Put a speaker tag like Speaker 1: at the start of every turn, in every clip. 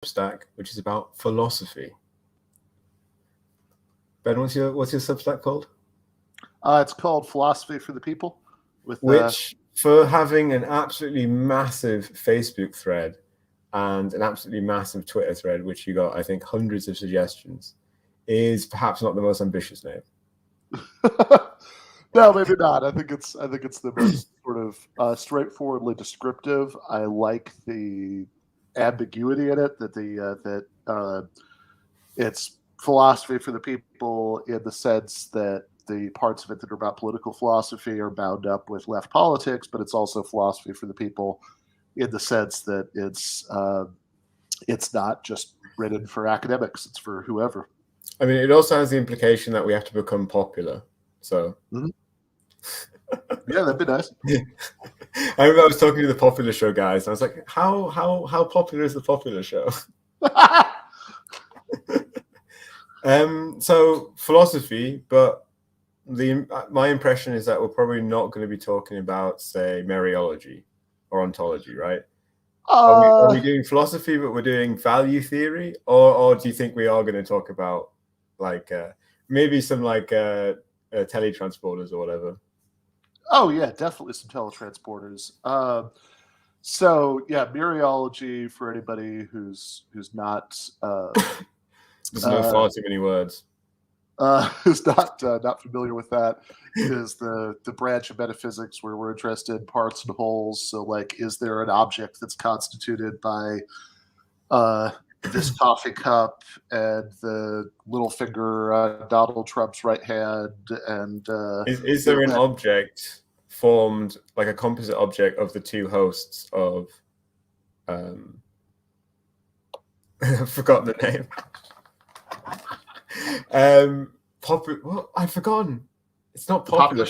Speaker 1: Substack, which is about philosophy. Ben, what's your Substack called?
Speaker 2: It's called Philosophy for the People.
Speaker 1: Which, for having an absolutely massive Facebook thread and an absolutely massive Twitter thread, which you got, I think, hundreds of suggestions, is perhaps not the most ambitious name.
Speaker 2: No, maybe not. I think it's the most sort of straightforwardly descriptive. I like the ambiguity in it, that it's philosophy for the people in the sense that the parts of it that are about political philosophy are bound up with left politics, but it's also philosophy for the people in the sense that it's not just written for academics; it's for whoever.
Speaker 1: I mean, it also has the implication that we have to become popular. So,
Speaker 2: yeah, that'd be nice.
Speaker 1: I remember I was talking to the Popular Show guys, and I was like, "How popular is the Popular Show?" So philosophy, but my impression is that we're probably not going to be talking about, say, Mariology or ontology, right? Are we doing philosophy, but we're doing value theory, or do you think we are going to talk about like maybe some like teletransporters or whatever?
Speaker 2: Oh yeah, definitely some teletransporters. So yeah, Mariology, for anybody who's not
Speaker 1: there's no far too many words.
Speaker 2: Who's not familiar with that, is the branch of metaphysics where we're interested in parts and wholes. So, like, is there an object that's constituted by this coffee cup and the little finger Donald Trump's right hand? And
Speaker 1: is there an object formed, like a composite object of the two hosts of I've forgotten the name. What? I've forgotten. It's not popular.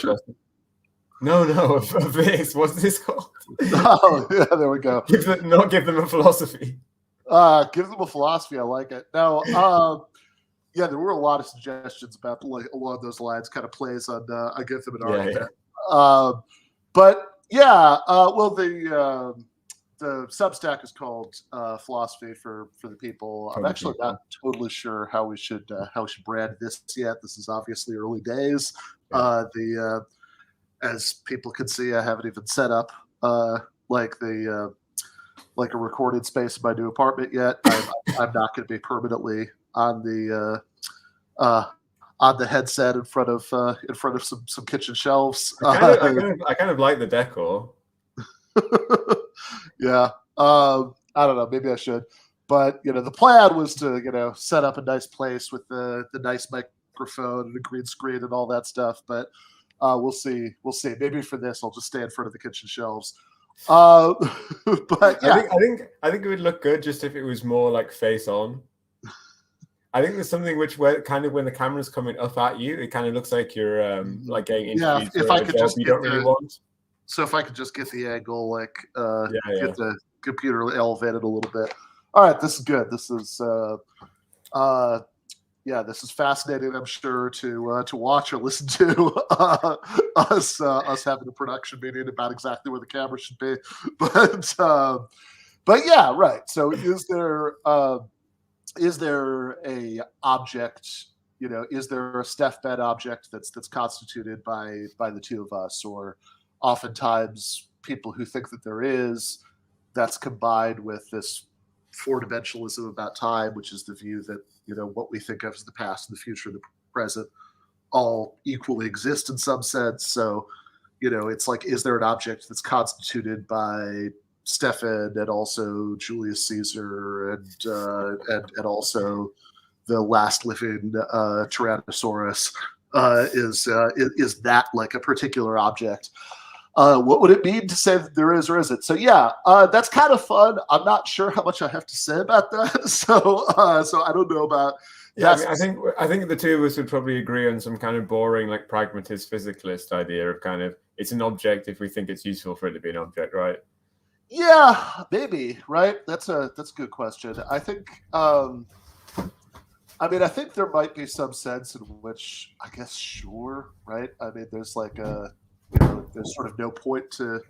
Speaker 1: No, of this. What's this called?
Speaker 2: Oh, yeah, there we go.
Speaker 1: Give them a philosophy.
Speaker 2: Give them a philosophy. I like it. No, yeah, there were a lot of suggestions about like along those lines. Kind of plays on. I give them an argument. Yeah. But yeah, well, the Substack is called Philosophy for the People. I'm actually not totally sure how we should brand this yet. This is obviously early days. Yeah. As people can see, I haven't even set up like a recording space in my new apartment yet. I'm not going to be permanently on the headset in front of some kitchen shelves.
Speaker 1: I kind of like the decor.
Speaker 2: Yeah, I don't know. Maybe I should, but the plan was to set up a nice place with the nice microphone and a green screen and all that stuff. But we'll see. Maybe for this, I'll just stay in front of the kitchen shelves. But yeah,
Speaker 1: I think it would look good just if it was more like face on. I think there's something where kind of when the camera's coming up at you, it kind of looks like you're like getting interviewed for a job you don't really want.
Speaker 2: So if I could just get the angle, like get the computer elevated a little bit. All right, this is good. This is this is fascinating. I'm sure to watch or listen to us having a production meeting about exactly where the camera should be. But yeah, right. So is there a object? Is there a Steph bed object that's constituted by the two of us, or oftentimes people who think that there is, that's combined with this four-dimensionalism about time, which is the view that what we think of as the past and the future and the present all equally exist in some sense. So it's like, is there an object that's constituted by Stefan and also Julius Caesar and also the last living Tyrannosaurus? Is that like a particular object? What would it mean to say that there is or isn't? So yeah, that's kind of fun. I'm not sure how much I have to say about that. So I don't know about.
Speaker 1: Yeah, I think the two of us would probably agree on some kind of boring, like pragmatist physicalist idea of kind of it's an object if we think it's useful for it to be an object, right?
Speaker 2: Yeah, maybe, right? That's a good question. I think. I think there might be some sense in which, I guess, sure, right? I mean, there's like there's sort of no point to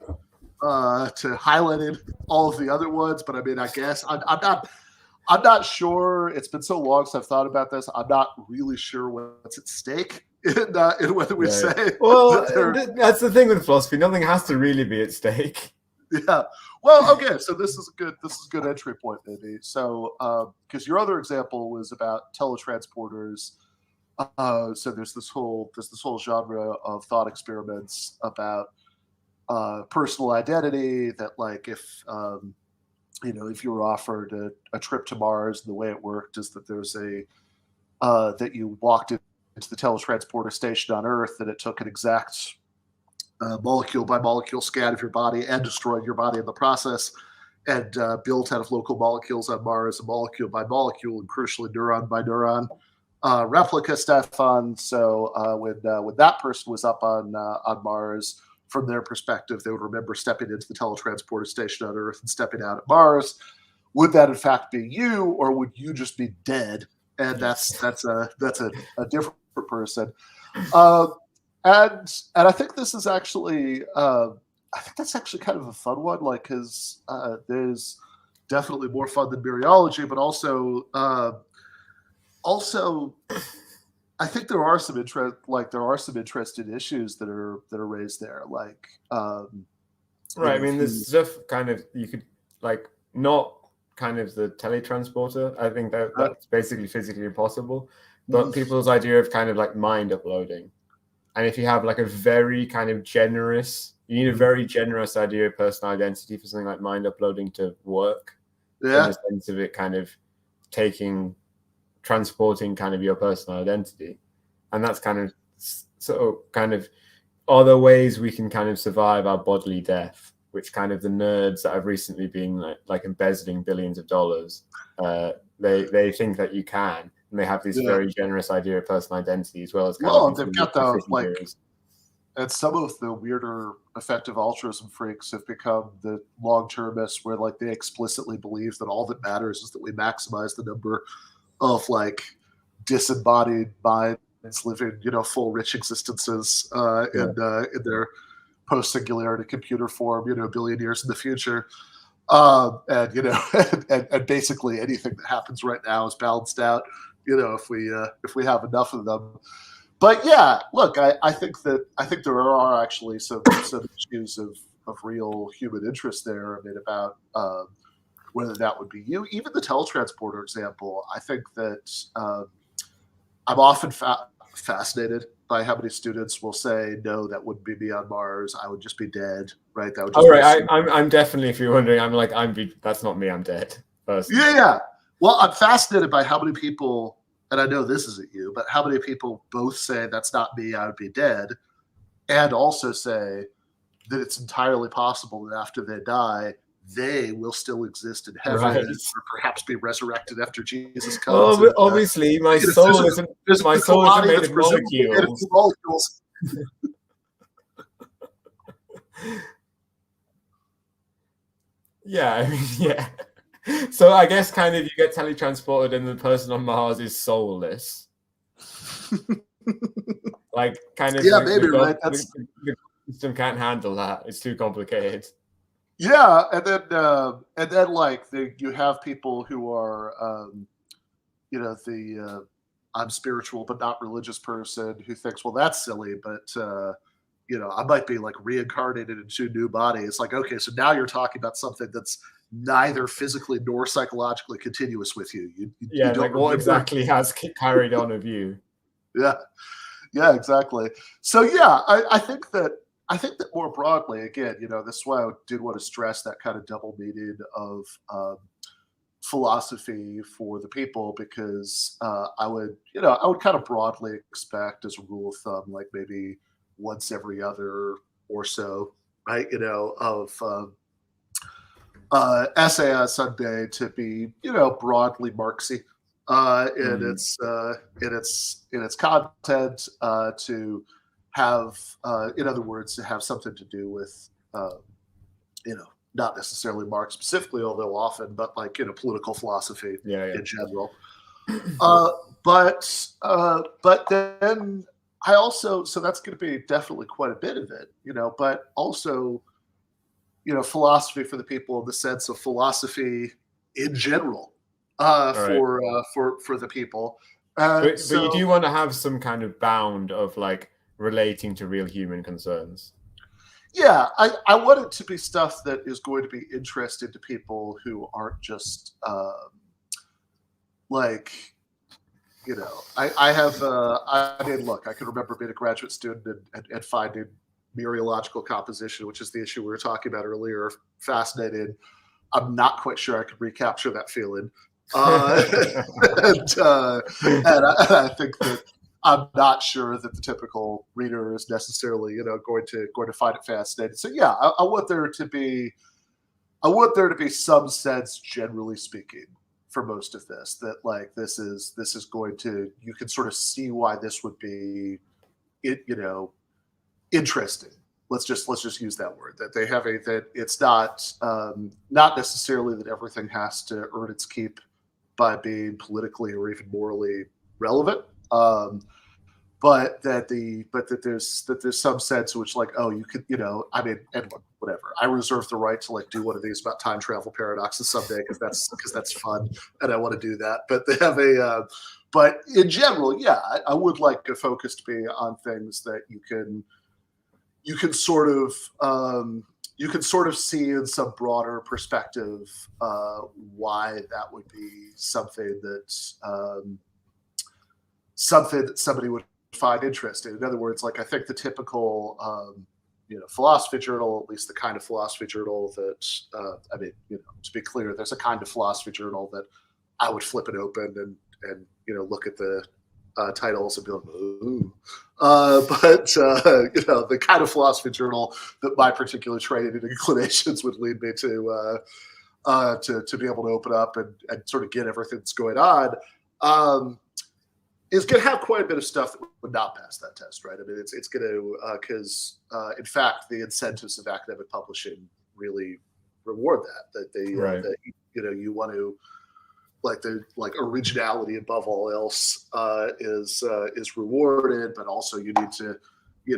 Speaker 2: highlighting all of the other ones, but I mean, I guess I'm I'm not sure. It's been so long since I've thought about this. I'm not really sure what's at stake in whether we say.
Speaker 1: Well, that's the thing with philosophy. Nothing has to really be at stake.
Speaker 2: Yeah. Well, okay. So this is a good entry point, maybe. So, because your other example was about teletransporters. So there's this whole genre of thought experiments about personal identity. That, like, if if you were offered a trip to Mars, the way it worked is that there's that you walked into the teletransporter station on Earth, and it took an exact molecule by molecule scan of your body and destroyed your body in the process, and built out of local molecules on Mars, a molecule by molecule, and crucially neuron by neuron replica, Stefan. So when that person was up on Mars, from their perspective, they would remember stepping into the teletransporter station on Earth and stepping out at Mars. Would that in fact be you, or would you just be dead? And that's a different person. And I think this is actually that's actually kind of a fun one, like, because there's definitely more fun than mereology, but also I think there are some interested issues that are raised there, like
Speaker 1: right. I mean, there's stuff kind of you could, like, not kind of the teletransporter. I think that's basically physically impossible. But people's idea of kind of like mind uploading, and if you have like a very kind of generous, you need a very generous idea of personal identity for something like mind uploading to work.
Speaker 2: Yeah.
Speaker 1: In the sense of it kind of transporting kind of your personal identity. And that's kind of are there ways we can kind of survive our bodily death, which kind of the nerds that have recently been like embezzling billions of dollars, they think that you can, and they have this very generous idea of personal identity, as well as
Speaker 2: they've got the, like, and some of the weirder effective altruism freaks have become the long-termists, where, like, they explicitly believe that all that matters is that we maximize the number of, like, disembodied minds living, full rich existences in their post-singularity computer form, billion years in the future. And and basically anything that happens right now is balanced out, if we have enough of them. But yeah, look, I think there are actually some issues of real human interest there. I mean, about whether that would be you. Even the teletransporter example, I think that I'm often fascinated by how many students will say, no, that wouldn't be me on Mars. I would just be dead, right? That would just
Speaker 1: I'm definitely, if you're wondering, that's not me, I'm dead. Personally.
Speaker 2: Yeah. Well, I'm fascinated by how many people, and I know this isn't you, but how many people both say that's not me, I would be dead, and also say that it's entirely possible that after they die, they will still exist in heaven,
Speaker 1: right,
Speaker 2: or perhaps be resurrected after Jesus comes.
Speaker 1: Oh, obviously, my soul isn't made of molecules. Yeah, I mean, yeah. So I guess kind of you get teletransported, and the person on Mars is soulless. Like, kind of,
Speaker 2: maybe, right?
Speaker 1: The system can't handle that. It's too complicated.
Speaker 2: Yeah, and then like you have people who are, I'm spiritual but not religious person who thinks, well, that's silly, but I might be, like, reincarnated into new body. It's like, okay, so now you're talking about something that's neither physically nor psychologically continuous with you. You don't
Speaker 1: like, what exactly has carried on of you?
Speaker 2: Yeah, exactly. So yeah, I think that more broadly, again, this is why I did want to stress that kind of double meaning of philosophy for the people, because I would kind of broadly expect, as a rule of thumb, like maybe once every other or so, right, of essay on Sunday to be, broadly Marxy in its content, to have, in other words, to have something to do with, not necessarily Marx specifically, although often, but like, political philosophy in general. But then I also, so that's going to be definitely quite a bit of it, but also, philosophy for the people in the sense of philosophy in general, for the people.
Speaker 1: But you do want to have some kind of bound of like relating to real human concerns.
Speaker 2: Yeah, I want it to be stuff that is going to be interesting to people who aren't just like, you know, I mean, look, I can remember being a graduate student and finding mereological composition, which is the issue we were talking about earlier, fascinating. I'm not quite sure I could recapture that feeling. And I think that I'm not sure that the typical reader is necessarily, you know, going to find it fascinating. So yeah, I want there to be some sense, generally speaking, for most of this, that like this is going to, you can sort of see why this would be, you know, interesting. Let's just use that word, that they have that it's not necessarily that everything has to earn its keep by being politically or even morally relevant, but that there's some sense in which, like, oh, you could, you know, I mean, and look, whatever, I reserve the right to like do one of these about time travel paradoxes someday because that's fun and I want to do that. But they have but in general, yeah, I would like a focus to be on things that you can sort of see in some broader perspective why that would be something that somebody would find interesting. In other words, like I think the typical you know, philosophy journal, at least the kind of philosophy journal that I mean, you know, to be clear, there's a kind of philosophy journal that I would flip it open and you know, look at the titles and be like, ooh. But you know, the kind of philosophy journal that my particular training and inclinations would lead me to be able to open up and sort of get everything that's going on, is going to have quite a bit of stuff that would not pass that test, right? I mean, it's going to, because in fact, the incentives of academic publishing really reward that they,
Speaker 1: right.
Speaker 2: that, you know, you want to, like the originality above all else is rewarded, but also you need to be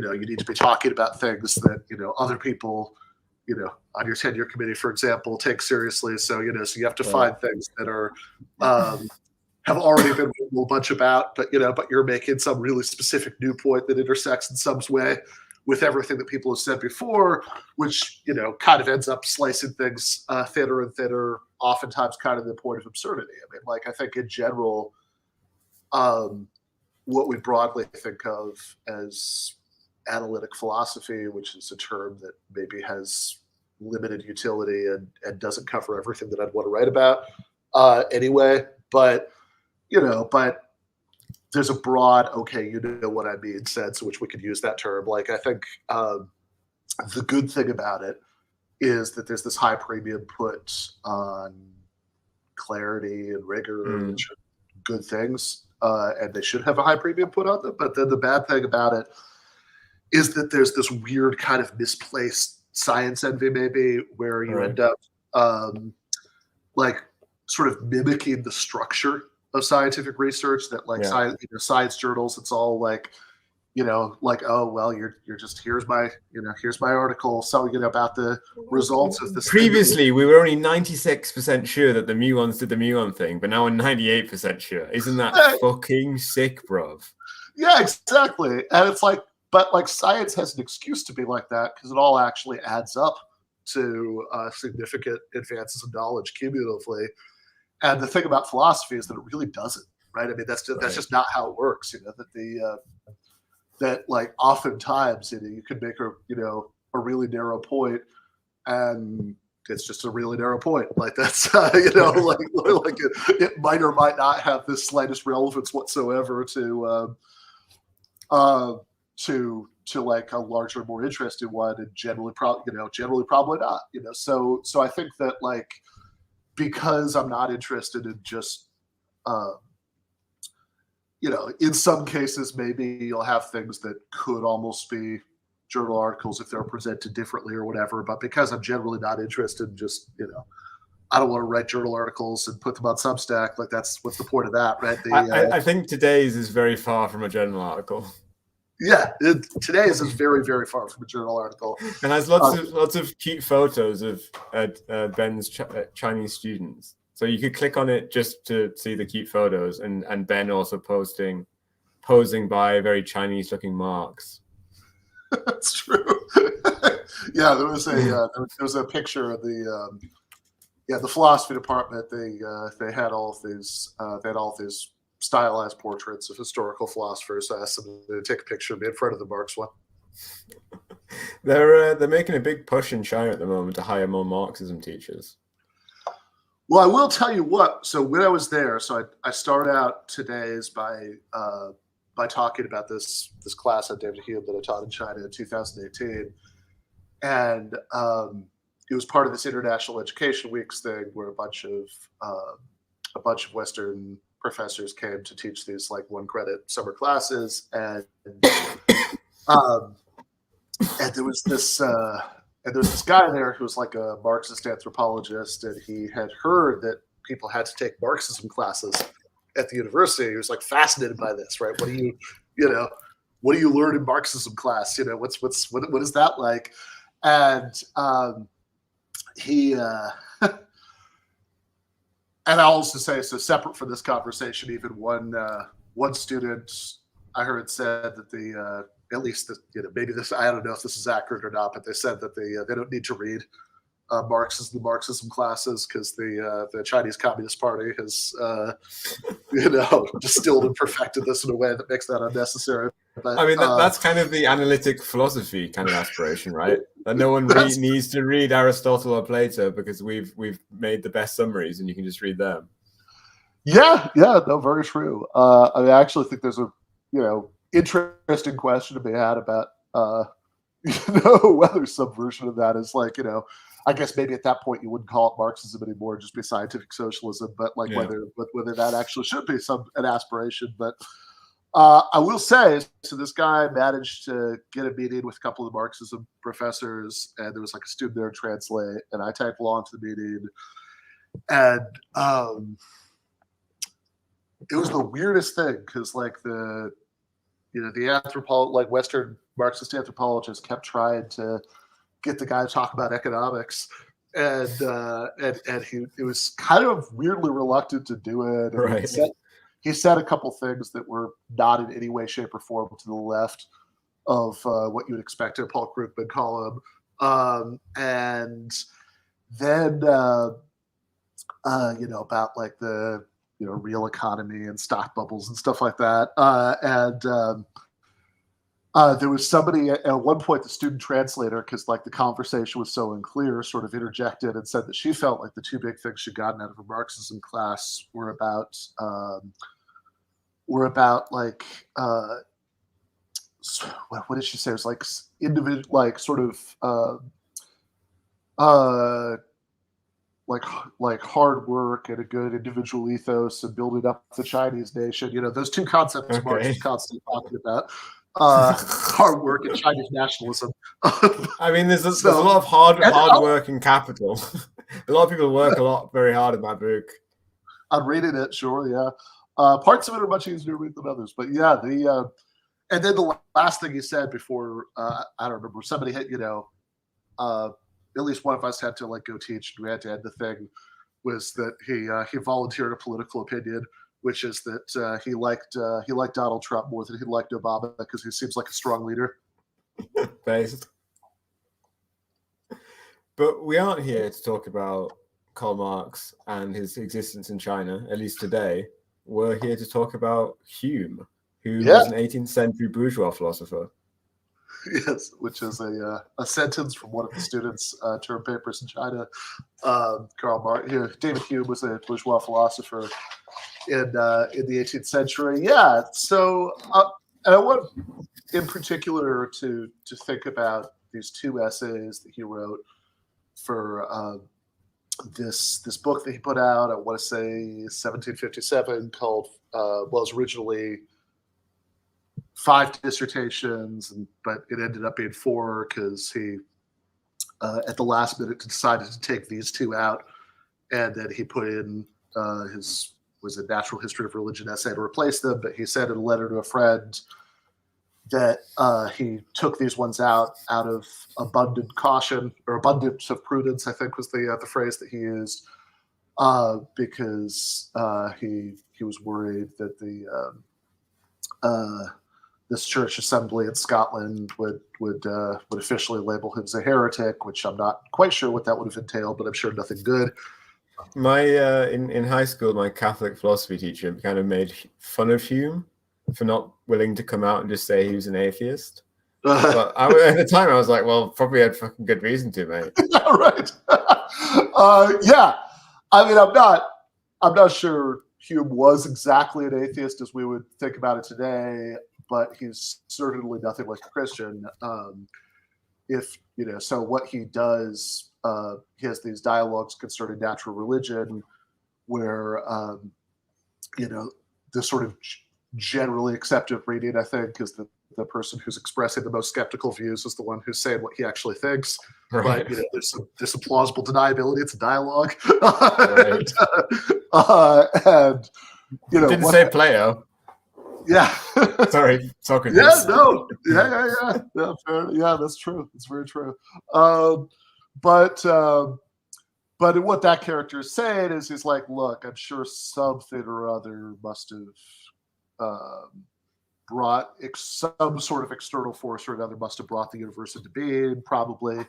Speaker 2: talking about things that, you know, other people, you know, on your tenure committee, for example, take seriously. So, you know, so you have to find things that are have already been written a bunch about, but, you know, but you're making some really specific new point that intersects in some way with everything that people have said before, which, you know, kind of ends up slicing things thinner and thinner, oftentimes kind of the point of absurdity. I mean, like, I think in general, what we broadly think of as analytic philosophy, which is a term that maybe has limited utility and doesn't cover everything that I'd want to write about anyway, but, you know, but there's a broad, okay, you know what I mean, sense in which we could use that term. Like, I think the good thing about it is that there's this high premium put on clarity and rigor, which are good things, and they should have a high premium put on them. But then the bad thing about it is that there's this weird kind of misplaced science envy, maybe, where you end up like sort of mimicking the structure of scientific research that, like, science journals, it's all like, you know, like, oh, well, you're just, here's my article, so, you know, about the results of this.
Speaker 1: Previously, we were only 96% sure that the muons did the muon thing, but now we're 98% sure. Isn't that fucking sick, bruv?
Speaker 2: Yeah, exactly. And it's like, but like, science has an excuse to be like that because it all actually adds up to significant advances in knowledge cumulatively. And the thing about philosophy is that it really doesn't, right? I mean, that's just not how it works. You know, that that like oftentimes, you know, you could make a really narrow point, and it's just a really narrow point. Like, that's you know, like it might or might not have the slightest relevance whatsoever to like a larger, more interesting one, and generally probably not. You know, so I think that, like, because I'm not interested in just, you know, in some cases, maybe you'll have things that could almost be journal articles if they're presented differently or whatever. But because I'm generally not interested in just, you know, I don't want to write journal articles and put them on Substack. Like, what's the point of that, right?
Speaker 1: I think today's is very far from a journal article.
Speaker 2: Yeah, today's is very, very far from a journal article,
Speaker 1: and has lots of cute photos of Ben's Chinese students. So you could click on it just to see the cute photos, and Ben also posing by very Chinese-looking Marx.
Speaker 2: That's true. Yeah, there was a picture of the philosophy department. They had all of these stylized portraits of historical philosophers. So I asked them to take a picture of me in front of the Marx one.
Speaker 1: They're making a big push in China at the moment to hire more Marxism teachers.
Speaker 2: Well, I will tell you what. So when I was there, I started out today's by talking about this class on David Hume that I taught in China in 2018, and it was part of this International Education Weeks thing where a bunch of Western professors came to teach these like 1-credit summer classes, and there was this guy there who was like a Marxist anthropologist, and he had heard that people had to take Marxism classes at the university. He was like fascinated by this, right? What do you learn in Marxism class? What is that like? And he and I'll also say, so separate from this conversation, even one student I heard said that at least maybe this, I don't know if this is accurate or not, but they said that they don't need to read Marxism classes because the Chinese Communist Party has distilled and perfected this in a way that makes that unnecessary. But,
Speaker 1: I mean, that's kind of the analytic philosophy kind of aspiration, right? That no one needs to read Aristotle or Plato because we've made the best summaries and you can just read them.
Speaker 2: Yeah, no, very true. I actually think there's a interesting question to be had about whether some version of that is like, I guess maybe at that point you wouldn't call it Marxism anymore, just be scientific socialism, but like whether that actually should be an aspiration. But I will say, so this guy managed to get a meeting with a couple of the Marxism professors, and there was like a student there to translate, and I typed along to the meeting, and it was the weirdest thing because like the Western Marxist anthropologists kept trying to get the guy to talk about economics, and he was kind of weirdly reluctant to do it. And
Speaker 1: right.
Speaker 2: He said a couple things that were not in any way, shape, or form to the left of what you would expect a Paul Krugman column. And then about like the real economy and stock bubbles and stuff like that. There was somebody at one point, the student translator, because like the conversation was so unclear, sort of interjected and said that she felt like the two big things she'd gotten out of her Marxism class were about like what did she say? It was like individual, like sort of like hard work and a good individual ethos and building up the Chinese nation. Those two concepts Marx is constantly talking about. Hard work and Chinese nationalism.
Speaker 1: I mean, there's a lot of hard work and capital. A lot of people work very hard in that book.
Speaker 2: I'm reading it, sure, yeah. Parts of it are much easier to read than others, but yeah, and then the last thing he said before, I don't remember, somebody had, at least one of us had to like go teach, and we had to end the thing, was that he volunteered a political opinion, which is that he liked Donald Trump more than he liked Obama because he seems like a strong leader.
Speaker 1: Based. But we aren't here to talk about Karl Marx and his existence in China, at least today. We're here to talk about Hume, who was an 18th century bourgeois philosopher.
Speaker 2: Yes, which is a sentence from one of the students' term papers in China. Karl Marx, David Hume was a bourgeois philosopher in the 18th century. Yeah, so and I want, in particular, to think about these two essays that he wrote for this book that he put out. I want to say 1757, called it was originally 5 dissertations, but it ended up being 4 because he at the last minute decided to take these 2 out, and then he put in his a natural history of religion essay to replace them. But he said in a letter to a friend that he took these ones out of abundant caution, or abundance of prudence, I think was the phrase that he used, because he was worried that this church assembly in Scotland would officially label him as a heretic, which I'm not quite sure what that would have entailed, but I'm sure nothing good.
Speaker 1: My in high school, my Catholic philosophy teacher kind of made fun of Hume for not willing to come out and just say he was an atheist. But at the time, I was like, well, probably had fucking good reason to, mate.
Speaker 2: Right. Yeah. I mean, I'm not sure Hume was exactly an atheist as we would think about it today, but he's certainly nothing like a Christian. So what he does, he has these dialogues concerning natural religion, where the sort of generally accepted reading, I think, is that the person who's expressing the most skeptical views is the one who's saying what he actually thinks. Right. But there's some plausible deniability. It's a dialogue. Right. And
Speaker 1: didn't say Plato.
Speaker 2: Yeah.
Speaker 1: Sorry, Socrates.
Speaker 2: Yeah, no. Yeah, fair. Yeah, that's true. It's very true. But what that character is saying is, he's like, look, I'm sure something or other must have brought some sort of external force or another must have brought the universe into being, probably,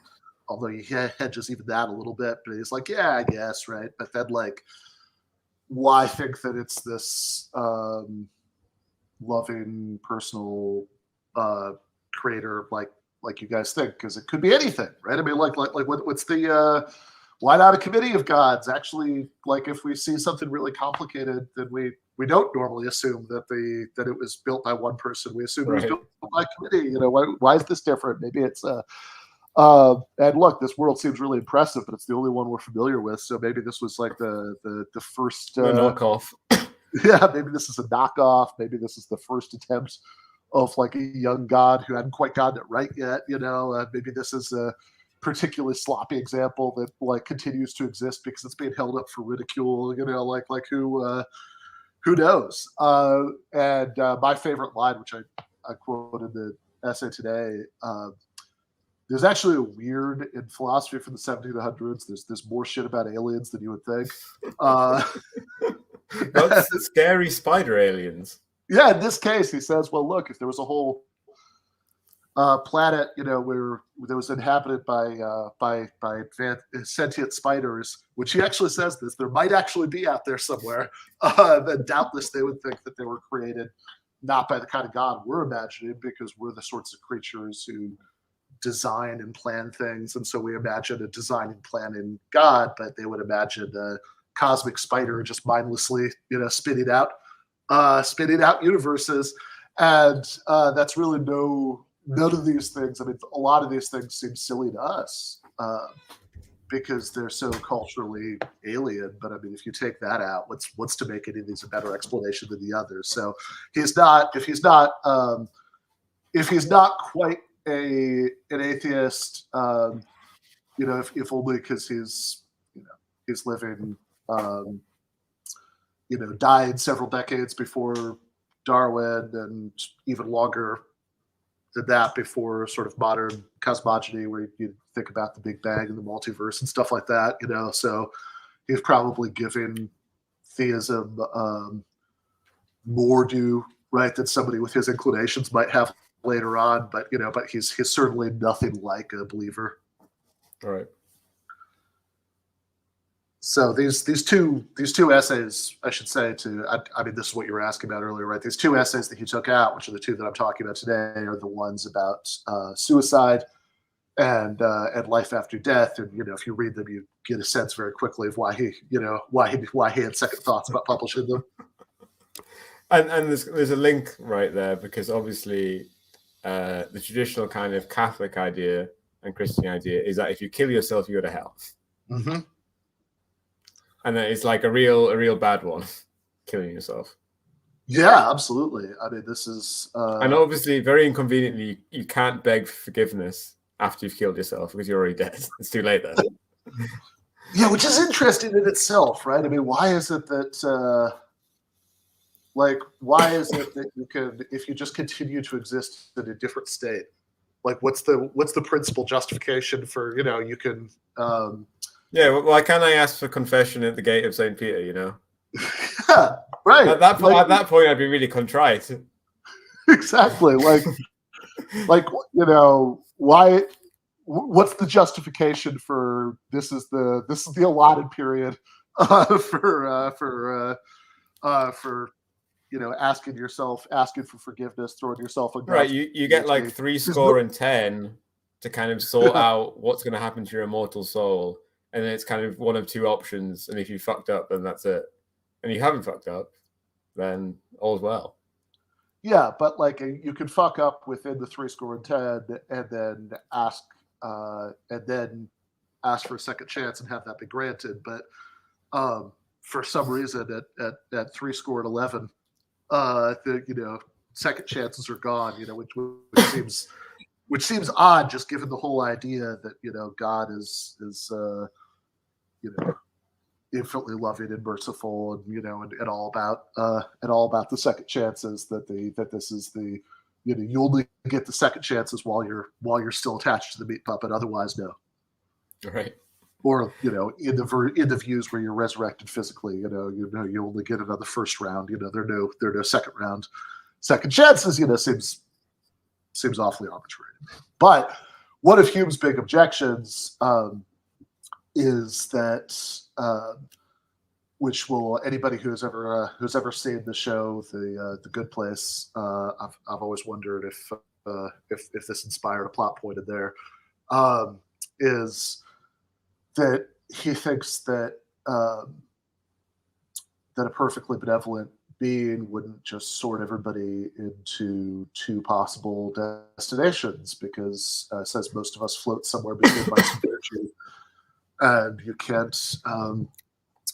Speaker 2: although he hedges even that a little bit. But he's like, yeah, I guess, right? But then, like, why think that it's this loving, personal creator like you guys think? Because it could be anything, right? I mean, like what's the why not a committee of gods? Actually, like, if we see something really complicated, then we don't normally assume that it was built by one person. We assume it was built by a committee. Why is this different? Maybe it's and look, this world seems really impressive, but it's the only one we're familiar with. So maybe this was like the first
Speaker 1: knockoff.
Speaker 2: Yeah, maybe this is a knockoff. Maybe this is the first attempt of like a young god who hadn't quite gotten it right yet. Maybe this is a particularly sloppy example that like continues to exist because it's being held up for ridicule. Like who knows? And my favorite line, which I quoted in the essay today. There's actually a weird in philosophy from the 1700s. There's more shit about aliens than you would think.
Speaker 1: That's scary spider aliens.
Speaker 2: Yeah, in this case, he says, well, look, if there was a whole planet, where that was inhabited by sentient spiders, which he actually says this, there might actually be out there somewhere, then doubtless they would think that they were created not by the kind of God we're imagining, because we're the sorts of creatures who design and plan things, and so we imagine a design and planning God, but they would imagine a cosmic spider just mindlessly, spitting out universes, and that's really none of these things. I mean, a lot of these things seem silly to us because they're so culturally alien. But I mean, if you take that out, what's to make any of these a better explanation than the others? So if he's not quite an atheist, if only because he's living, died several decades before Darwin, and even longer than that before sort of modern cosmogony, where you think about the Big Bang and the multiverse and stuff like that. So he's probably giving theism more due, right, than somebody with his inclinations might have later on, but he's certainly nothing like a believer.
Speaker 1: All right.
Speaker 2: So these two essays, I should say, I mean, this is what you were asking about earlier, right? These two essays that he took out, which are the two that I'm talking about today, are the ones about suicide and life after death. And if you read them, you get a sense very quickly of why he had second thoughts about publishing them.
Speaker 1: And there's a link right there, because obviously the traditional kind of Catholic idea and Christian idea is that if you kill yourself, you go to hell.
Speaker 2: Mm-hmm.
Speaker 1: And then it's like a real bad one, killing yourself.
Speaker 2: Yeah, absolutely. I mean, this is
Speaker 1: and obviously very inconveniently, you can't beg for forgiveness after you've killed yourself because you're already dead. It's too late then.
Speaker 2: Yeah, which is interesting in itself, right? I mean, why is it that you can, if you just continue to exist in a different state, like what's the principal justification for you can
Speaker 1: Yeah, why can't I ask for confession at the gate of St. Peter, you know?
Speaker 2: Yeah, right.
Speaker 1: At that point, I'd be really contrite.
Speaker 2: Exactly. Like, you know, why? What's the justification for this is the allotted period for you know, asking for forgiveness, throwing yourself on God's
Speaker 1: right? You get like 10 to kind of sort out what's going to happen to your immortal soul, and then it's kind of one of two options. And if you fucked up, then that's it. And you haven't fucked up, then all's well.
Speaker 2: Yeah, but like you can fuck up within the 10 and then ask for a second chance and have that be granted. But for some reason at 11, the, you know, second chances are gone. You know, which seems odd, just given the whole idea that, you know, God is you know, infinitely loving and merciful, and, you know, and all about the second chances, that this is the, you know, you only get the second chances while you're still attached to the meat puppet, otherwise no.
Speaker 1: Right.
Speaker 2: Or, you know, in the views where you're resurrected physically, you know you only get another first round. You know, there are no second chances. You know, seems awfully arbitrary. But one of Hume's big objections is that, which will anybody who's ever seen the show the Good Place, I've always wondered if this inspired a plot point in there, is that he thinks that that a perfectly benevolent being wouldn't just sort everybody into two possible destinations, because says most of us float somewhere between vice and virtue, and you can't.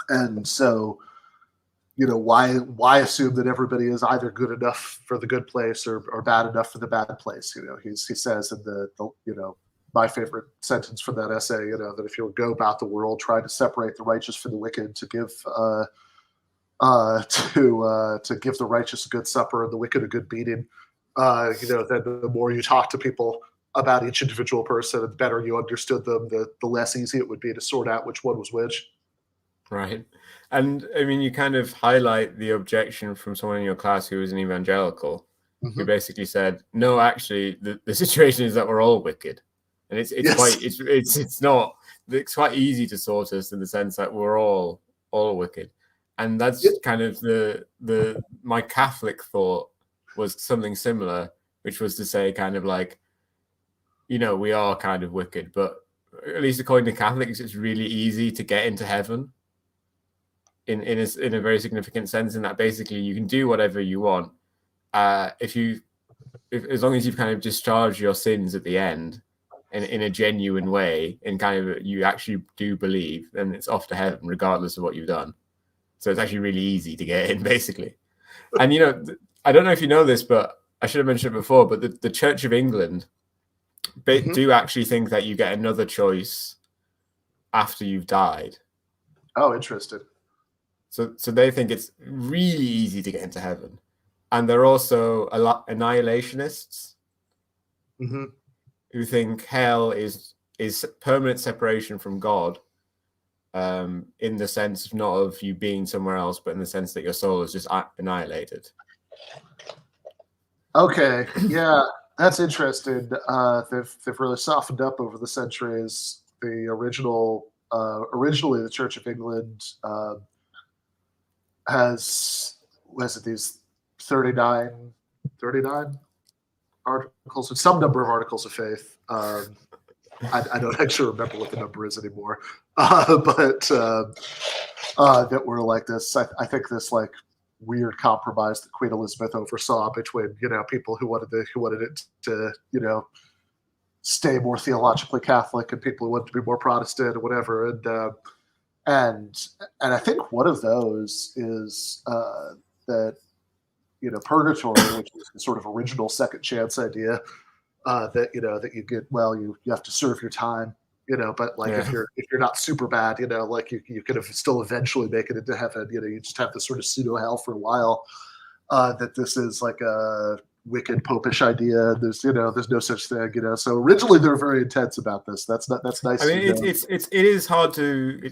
Speaker 2: And so, you know, why assume that everybody is either good enough for the good place or bad enough for the bad place? You know, he says in the you know, my favorite sentence from that essay, you know, that if you go about the world trying to separate the righteous from the wicked, to give give the righteous a good supper and the wicked a good beating, you know, then the more you talk to people about each individual person, and the better you understood them, the less easy it would be to sort out which one was which.
Speaker 1: Right. And I mean, you kind of highlight the objection from someone in your class who was an evangelical, who basically said, no, actually, the situation is that we're all wicked. And it's quite easy to sort us, in the sense that we're all wicked. And that's kind of my Catholic thought was something similar, which was to say kind of like, you know, we are kind of wicked, but at least according to Catholics, it's really easy to get into heaven in a very significant sense, in that basically you can do whatever you want. As long as you've kind of discharged your sins at the end in a genuine way, and kind of you actually do believe, then it's off to heaven regardless of what you've done. So it's actually really easy to get in, basically. And, you know, I don't know if you know this, but I should have mentioned it before, but the Church of England do actually think that you get another choice after you've died.
Speaker 2: Oh, interesting.
Speaker 1: So they think it's really easy to get into heaven. And they're also annihilationists, who think hell is permanent separation from God, in the sense not of you being somewhere else, but in the sense that your soul is just annihilated.
Speaker 2: Okay, yeah, that's interesting. They've really softened up over the centuries. The originally the Church of England has these 39 articles, with some number of articles of faith. I don't actually remember what the number is anymore, but that were like this. I think this like weird compromise that Queen Elizabeth oversaw between, you know, people who wanted it to, you know, stay more theologically Catholic, and people who wanted to be more Protestant or whatever. And I think one of those is that, you know, purgatory, which is the sort of original second chance idea, that, you know, that you get, well, you have to serve your time, you know, but like if you're not super bad, you know, like you could have still eventually make it into heaven, you know, you just have this sort of pseudo hell for a while. That this is like a wicked popish idea. There's no such thing. So originally they're very intense about this. That's nice.
Speaker 1: I mean, it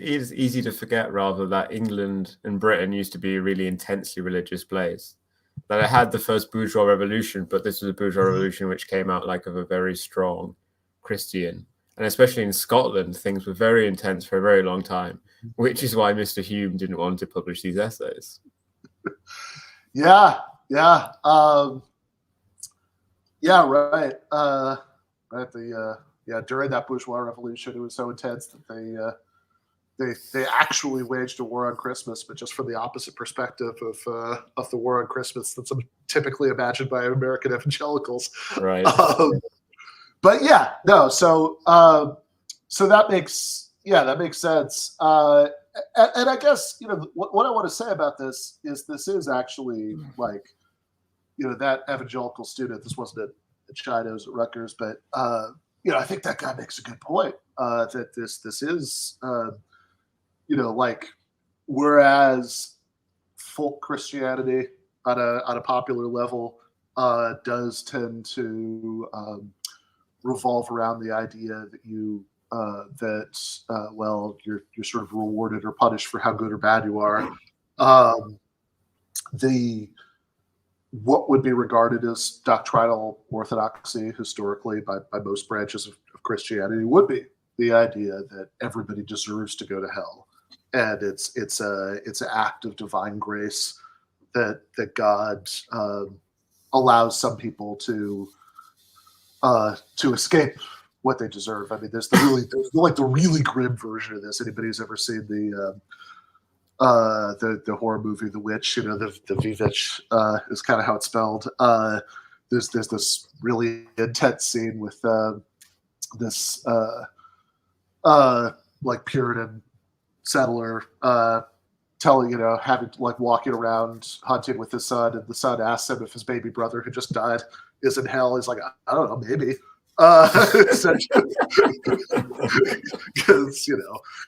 Speaker 1: is easy to forget rather that England and Britain used to be a really intensely religious place. That it had the first bourgeois revolution, but this was a bourgeois revolution which came out like of a very strong Christian. And especially in Scotland, things were very intense for a very long time, which is why Mr. Hume didn't want to publish these essays.
Speaker 2: Yeah. Right. During that bourgeois revolution, it was so intense that they actually waged a war on Christmas, but just from the opposite perspective of the war on Christmas that's typically imagined by American evangelicals.
Speaker 1: Right.
Speaker 2: But yeah, no. So that makes sense. And I guess what I want to say about this is actually like that evangelical student. This wasn't at China, it was at Rutgers, but I think that guy makes a good point that this is like whereas folk Christianity on a popular level does tend to revolve around the idea that you're sort of rewarded or punished for how good or bad you are. What would be regarded as doctrinal orthodoxy historically by most branches of Christianity would be the idea that everybody deserves to go to hell, and it's an act of divine grace that God allows some people to escape what they deserve. I mean, there's the really grim version of this. Anybody who's ever seen the horror movie The Witch, the Vivitch is kind of how it's spelled. There's this really intense scene with this like Puritan settler walking around hunting with his son, and the son asks him if his baby brother who just died is in hell. He's like, I don't know, maybe. Because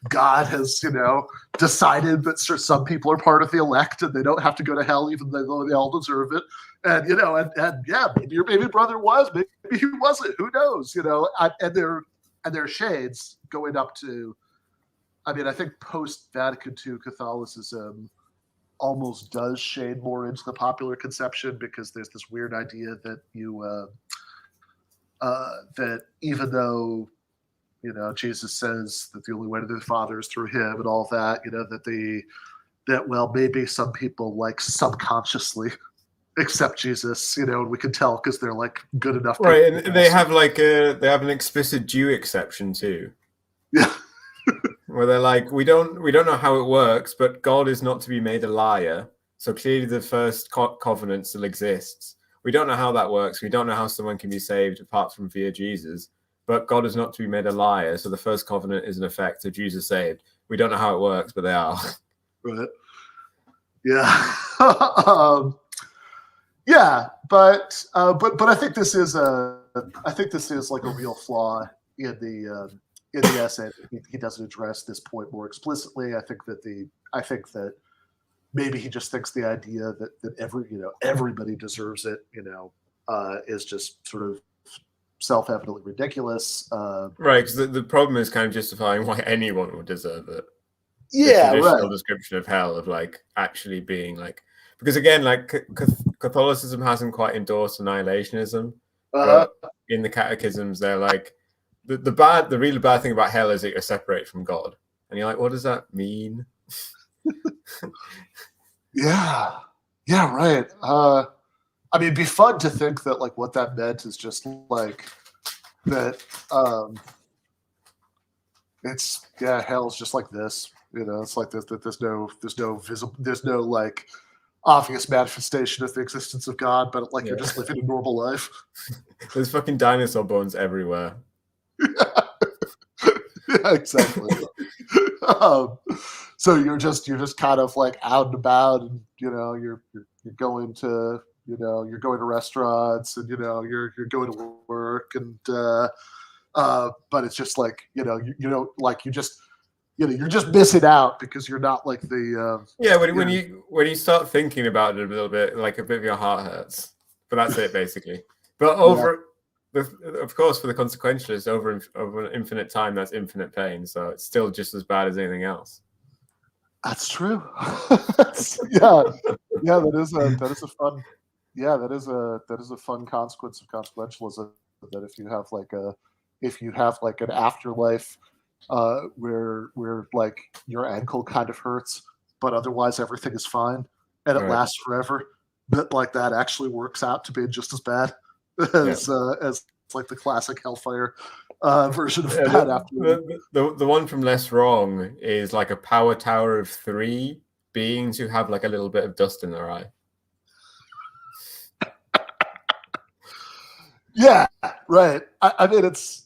Speaker 2: God has decided that some people are part of the elect and they don't have to go to hell even though they all deserve it. And maybe your baby brother was, maybe he wasn't. Who knows? And there are shades going up to. I mean, I think post-Vatican II Catholicism almost does shade more into the popular conception, because there's this weird idea that that even though Jesus says that the only way to the Father is through Him and all that, that maybe some people like subconsciously accept Jesus, and we can tell because they're like good enough.
Speaker 1: Right, and they have an explicit Jew exception too.
Speaker 2: Yeah.
Speaker 1: Where they're like, we don't know how it works, but God is not to be made a liar. So clearly the first covenant still exists. We don't know how that works. We don't know how someone can be saved apart from via Jesus. But God is not to be made a liar. So the first covenant is in effect. So Jesus saved. We don't know how it works, but they are.
Speaker 2: Right. Yeah. But I think this is like a real flaw in the essay. He doesn't address this point more explicitly. I think that maybe he just thinks the idea that everybody deserves it, is just sort of self-evidently ridiculous.
Speaker 1: Right, because the problem is kind of justifying why anyone would deserve it.
Speaker 2: Yeah,
Speaker 1: the traditional
Speaker 2: right.
Speaker 1: description of hell of actually being because again, Catholicism hasn't quite endorsed annihilationism, but in the catechisms they're like the really bad thing about hell is that you're separated from God, and you're like, what does that mean?
Speaker 2: Yeah, right. I mean, it'd be fun to think that what that meant is just that. Hell's just like this. It's like that. There's no visible. There's no obvious manifestation of the existence of God, but you're just living a normal life.
Speaker 1: There's fucking dinosaur bones everywhere.
Speaker 2: Yeah, exactly. So you're just kind of out and about, and you're going to you're going to restaurants, and you're going to work, and but it's just you're just missing out because you're not
Speaker 1: when you start thinking about it a little bit, a bit of your heart hurts. but that's it basically. But of course, for the consequentialist, over an infinite time, that's infinite pain. So it's still just as bad as anything else.
Speaker 2: That's true. That is a fun consequence of consequentialism. That if you have like an afterlife where like your ankle kind of hurts, but otherwise everything is fine and it lasts forever, that actually works out to be just as bad as like the classic hellfire version of bad afterlife.
Speaker 1: The one from Less Wrong is like a power tower of 3 beings who have like a little bit of dust in their eye.
Speaker 2: Yeah, right. I mean, it's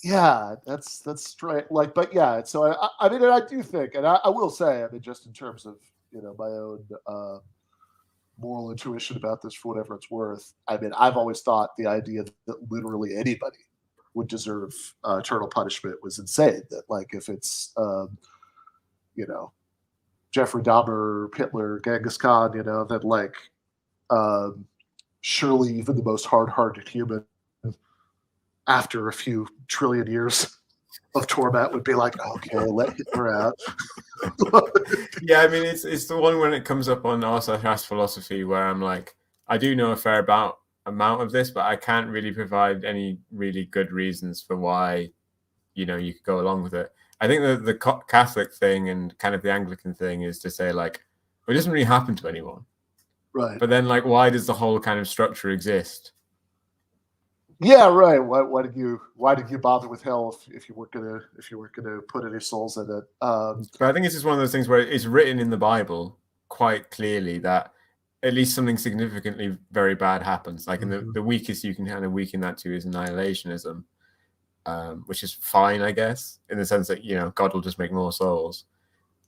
Speaker 2: that's straight. Like, but yeah. So I mean, and I do think, and I will say, I mean, just in terms of my own moral intuition about this, for whatever it's worth. I mean, I've always thought the idea that literally anybody would deserve eternal punishment was insane. That like if it's Jeffrey Dahmer, Hitler, Genghis Khan, that like surely even the most hard-hearted human after a few trillion years of torment would be like, okay, let Hitler out.
Speaker 1: Yeah, I mean, it's the one when it comes up on R/Ask Philosophy where I'm like, I do know a fair amount of this, but I can't really provide any really good reasons for why, you could go along with it. I think the Catholic thing and kind of the Anglican thing is to say like, well, it doesn't really happen to anyone.
Speaker 2: Right.
Speaker 1: But then like, why does the whole kind of structure exist?
Speaker 2: Yeah, right. Why did you bother with hell if you weren't gonna put any souls in it?
Speaker 1: But I think it's just one of those things where it's written in the Bible quite clearly that at least something significantly very bad happens. Like, and the weakest you can kind of weaken that to is annihilationism, which is fine, I guess, in the sense that God will just make more souls.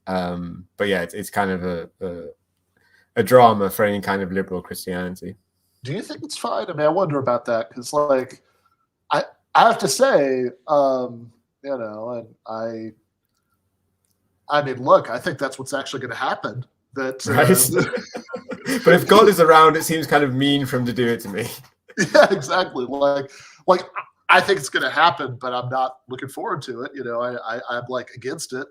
Speaker 1: But yeah, it's kind of a drama for any kind of liberal Christianity.
Speaker 2: Do you think it's fine? I mean, I wonder about that because, like, I have to say, and I mean, look, I think that's what's actually going to happen. That,
Speaker 1: right? But if God is around, it seems kind of mean for him to do it to me.
Speaker 2: Yeah, exactly. Like I think it's going to happen, but I'm not looking forward to it. I'm like against it.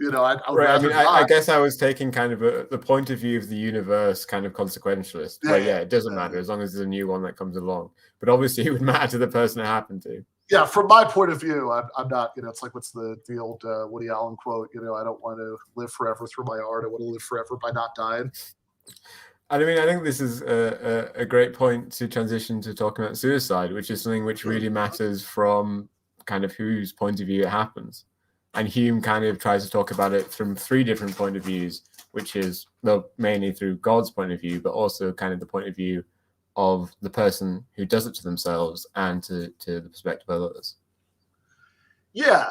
Speaker 1: I guess I was taking kind of the point of view of the universe, kind of consequentialist. But yeah, it doesn't matter as long as there's a new one that comes along. But obviously, it would matter to the person it happened to.
Speaker 2: Yeah, from my point of view, I'm not. It's like what's the old Woody Allen quote? I don't want to live forever through my art. I want to live forever by not dying.
Speaker 1: And I mean, I think this is a great point to transition to talking about suicide, which is something which really matters from kind of whose point of view it happens. And Hume kind of tries to talk about it from 3 different point of views, which is mainly through God's point of view, but also kind of the point of view of the person who does it to themselves and to the perspective of others.
Speaker 2: Yeah.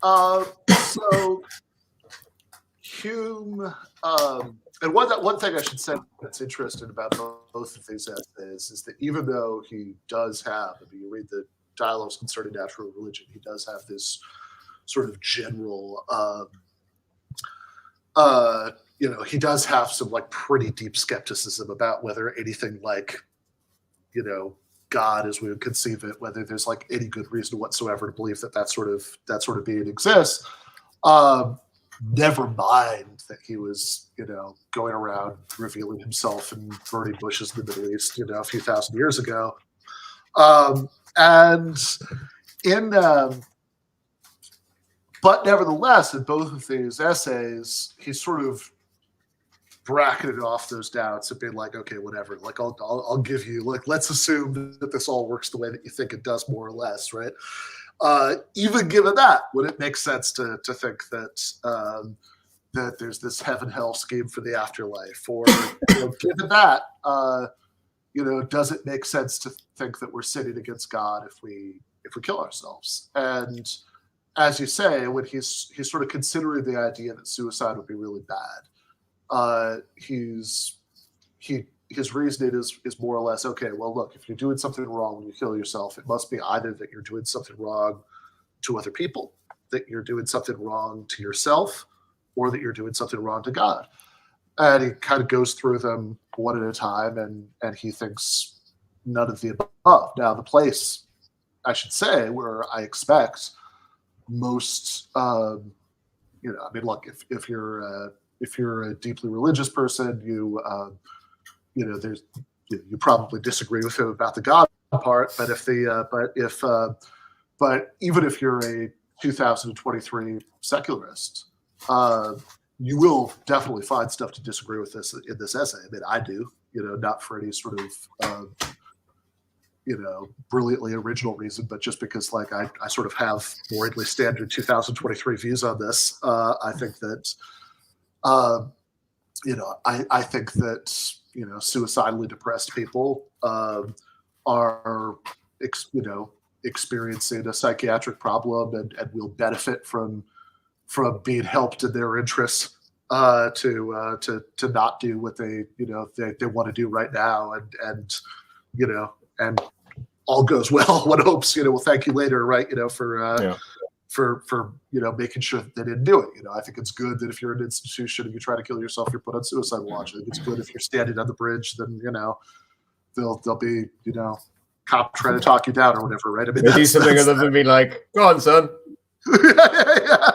Speaker 2: So Hume, and one thing I should say that's interesting about both of these essays is that even though he does have, you read the Dialogues Concerning Natural Religion, he does have this sort of general, he does have some like pretty deep skepticism about whether anything like, God as we would conceive it, whether there's like any good reason whatsoever to believe that sort of being exists. Never mind that he was, going around revealing himself in burning bushes in the Middle East, a few thousand years ago. But nevertheless, in both of these essays, he sort of bracketed off those doubts and being like, okay, whatever. Like, I'll give you, like, let's assume that this all works the way that you think it does, more or less, right? Even given that, would it make sense to think that that there's this heaven-hell scheme for the afterlife? Or, given that, does it make sense to think that we're sinning against God if we kill ourselves? And as you say, when he's sort of considering the idea that suicide would be really bad, his reasoning is more or less, okay, well, look, if you're doing something wrong when you kill yourself, it must be either that you're doing something wrong to other people, that you're doing something wrong to yourself, or that you're doing something wrong to God. And he kind of goes through them one at a time, and he thinks none of the above. Now, the place, I should say, where I expect most, I mean, look, if you're a deeply religious person, you probably disagree with him about the God part. But but even if you're a 2023 secularist, you will definitely find stuff to disagree with this in this essay. I mean, I do, not for any sort of, brilliantly original reason, but just because I sort of have widely standard 2023 views on this. I think that, I think that, suicidally depressed people are, experiencing a psychiatric problem and will benefit from being helped in their interests to not do what they want to do right now, and all goes well. One hopes, we'll thank you later, right? For making sure that they didn't do it. I think it's good that if you're in an institution and you try to kill yourself, you're put on suicide watch. I think it's good if you're standing on the bridge, then there'll be cop trying to talk you down or whatever, right? I mean,
Speaker 1: they do something other than be like, "Go on, son."
Speaker 2: yeah.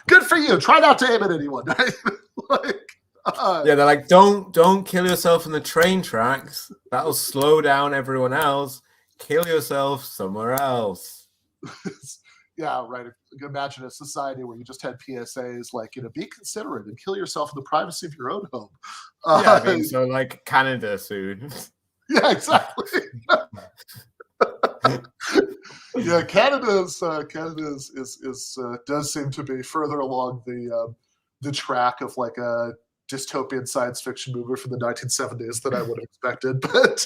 Speaker 2: Good for you. Try not to aim at anyone. Right?
Speaker 1: They're like, don't kill yourself in the train tracks. That'll slow down everyone else. Kill yourself somewhere else.
Speaker 2: Yeah, right. You can imagine a society where you just had PSAs like, be considerate and kill yourself in the privacy of your own home.
Speaker 1: Yeah, I mean, so like Canada soon.
Speaker 2: Yeah, exactly. Yeah, Canada does seem to be further along the track of like a dystopian science fiction movie from the 1970s than I would have expected. But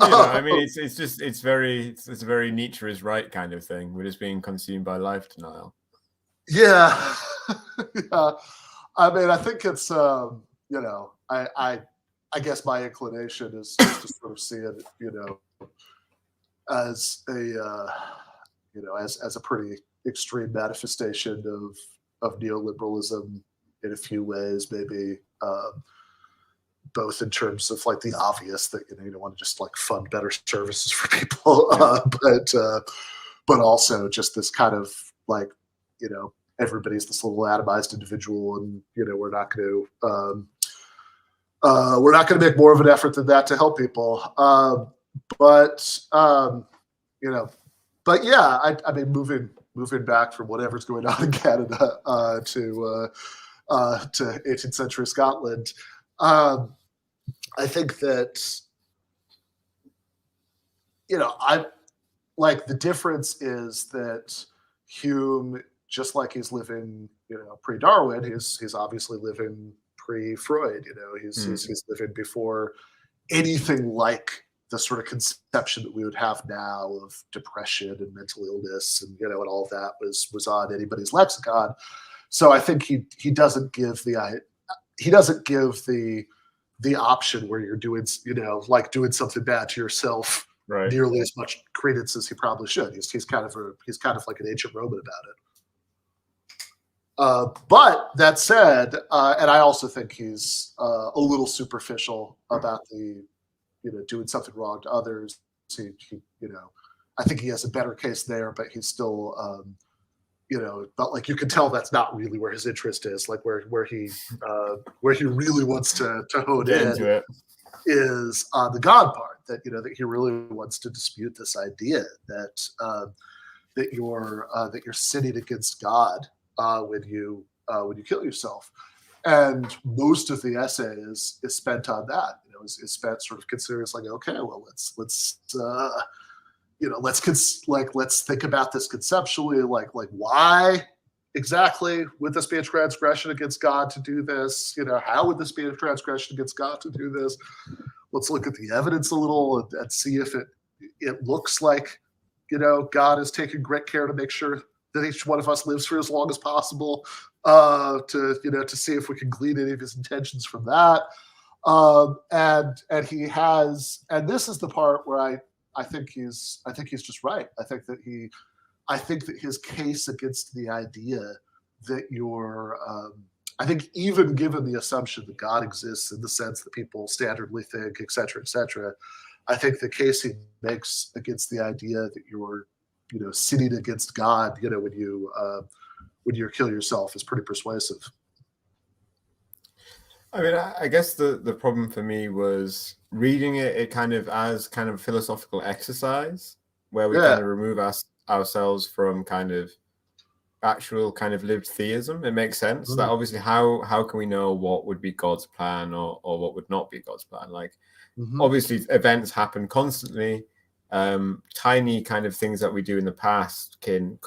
Speaker 1: I mean, it's very Nietzsche is right kind of thing. We're just being consumed by life denial.
Speaker 2: Yeah, yeah. I mean, I think it's I guess my inclination is to sort of see it, as a as a pretty extreme manifestation of neoliberalism in a few ways, maybe both in terms of like the obvious that you don't want to just like fund better services for people, but also just this kind of like everybody's this little atomized individual, and we're not going to make more of an effort than that to help people. But yeah, I mean, moving back from whatever's going on in Canada to 18th century Scotland, I think that I like the difference is that Hume, just like he's living pre-Darwin, he's obviously living pre-Freud. He's living before anything like the sort of conception that we would have now of depression and mental illness and and all of that was on anybody's lexicon. So I think he doesn't give the option where you're doing like doing something bad to yourself nearly as much credence as he probably should. He's kind of like an ancient Roman about it. But that said, and I also think he's a little superficial about the doing something wrong to others. He I think he has a better case there, but he's still but like you can tell that's not really where his interest is. Like where he really wants to hone in is on the God part. That that he really wants to dispute this idea that you're sinning against God when you kill yourself. And most of the essay is spent on that. Is spent sort of considering it's like, okay, well, let's think about this conceptually, like why exactly would this be a transgression against God to do this? How would this be a transgression against God to do this? Let's look at the evidence a little and see if it looks like God is taking great care to make sure that each one of us lives for as long as possible, to see if we can glean any of his intentions from that. And he has, and this is the part where I think he's just right. I think that his case against the idea that I think even given the assumption that God exists in the sense that people standardly think, et cetera, I think the case he makes against the idea that you're, sinning against God, when you kill yourself is pretty persuasive.
Speaker 1: I mean, I guess the problem for me was reading it kind of as kind of philosophical exercise where we kind of remove ourselves from kind of actual kind of lived theism. It makes sense that obviously how can we know what would be God's plan or what would not be God's plan? Like obviously events happen constantly. Tiny kind of things that we do in the past can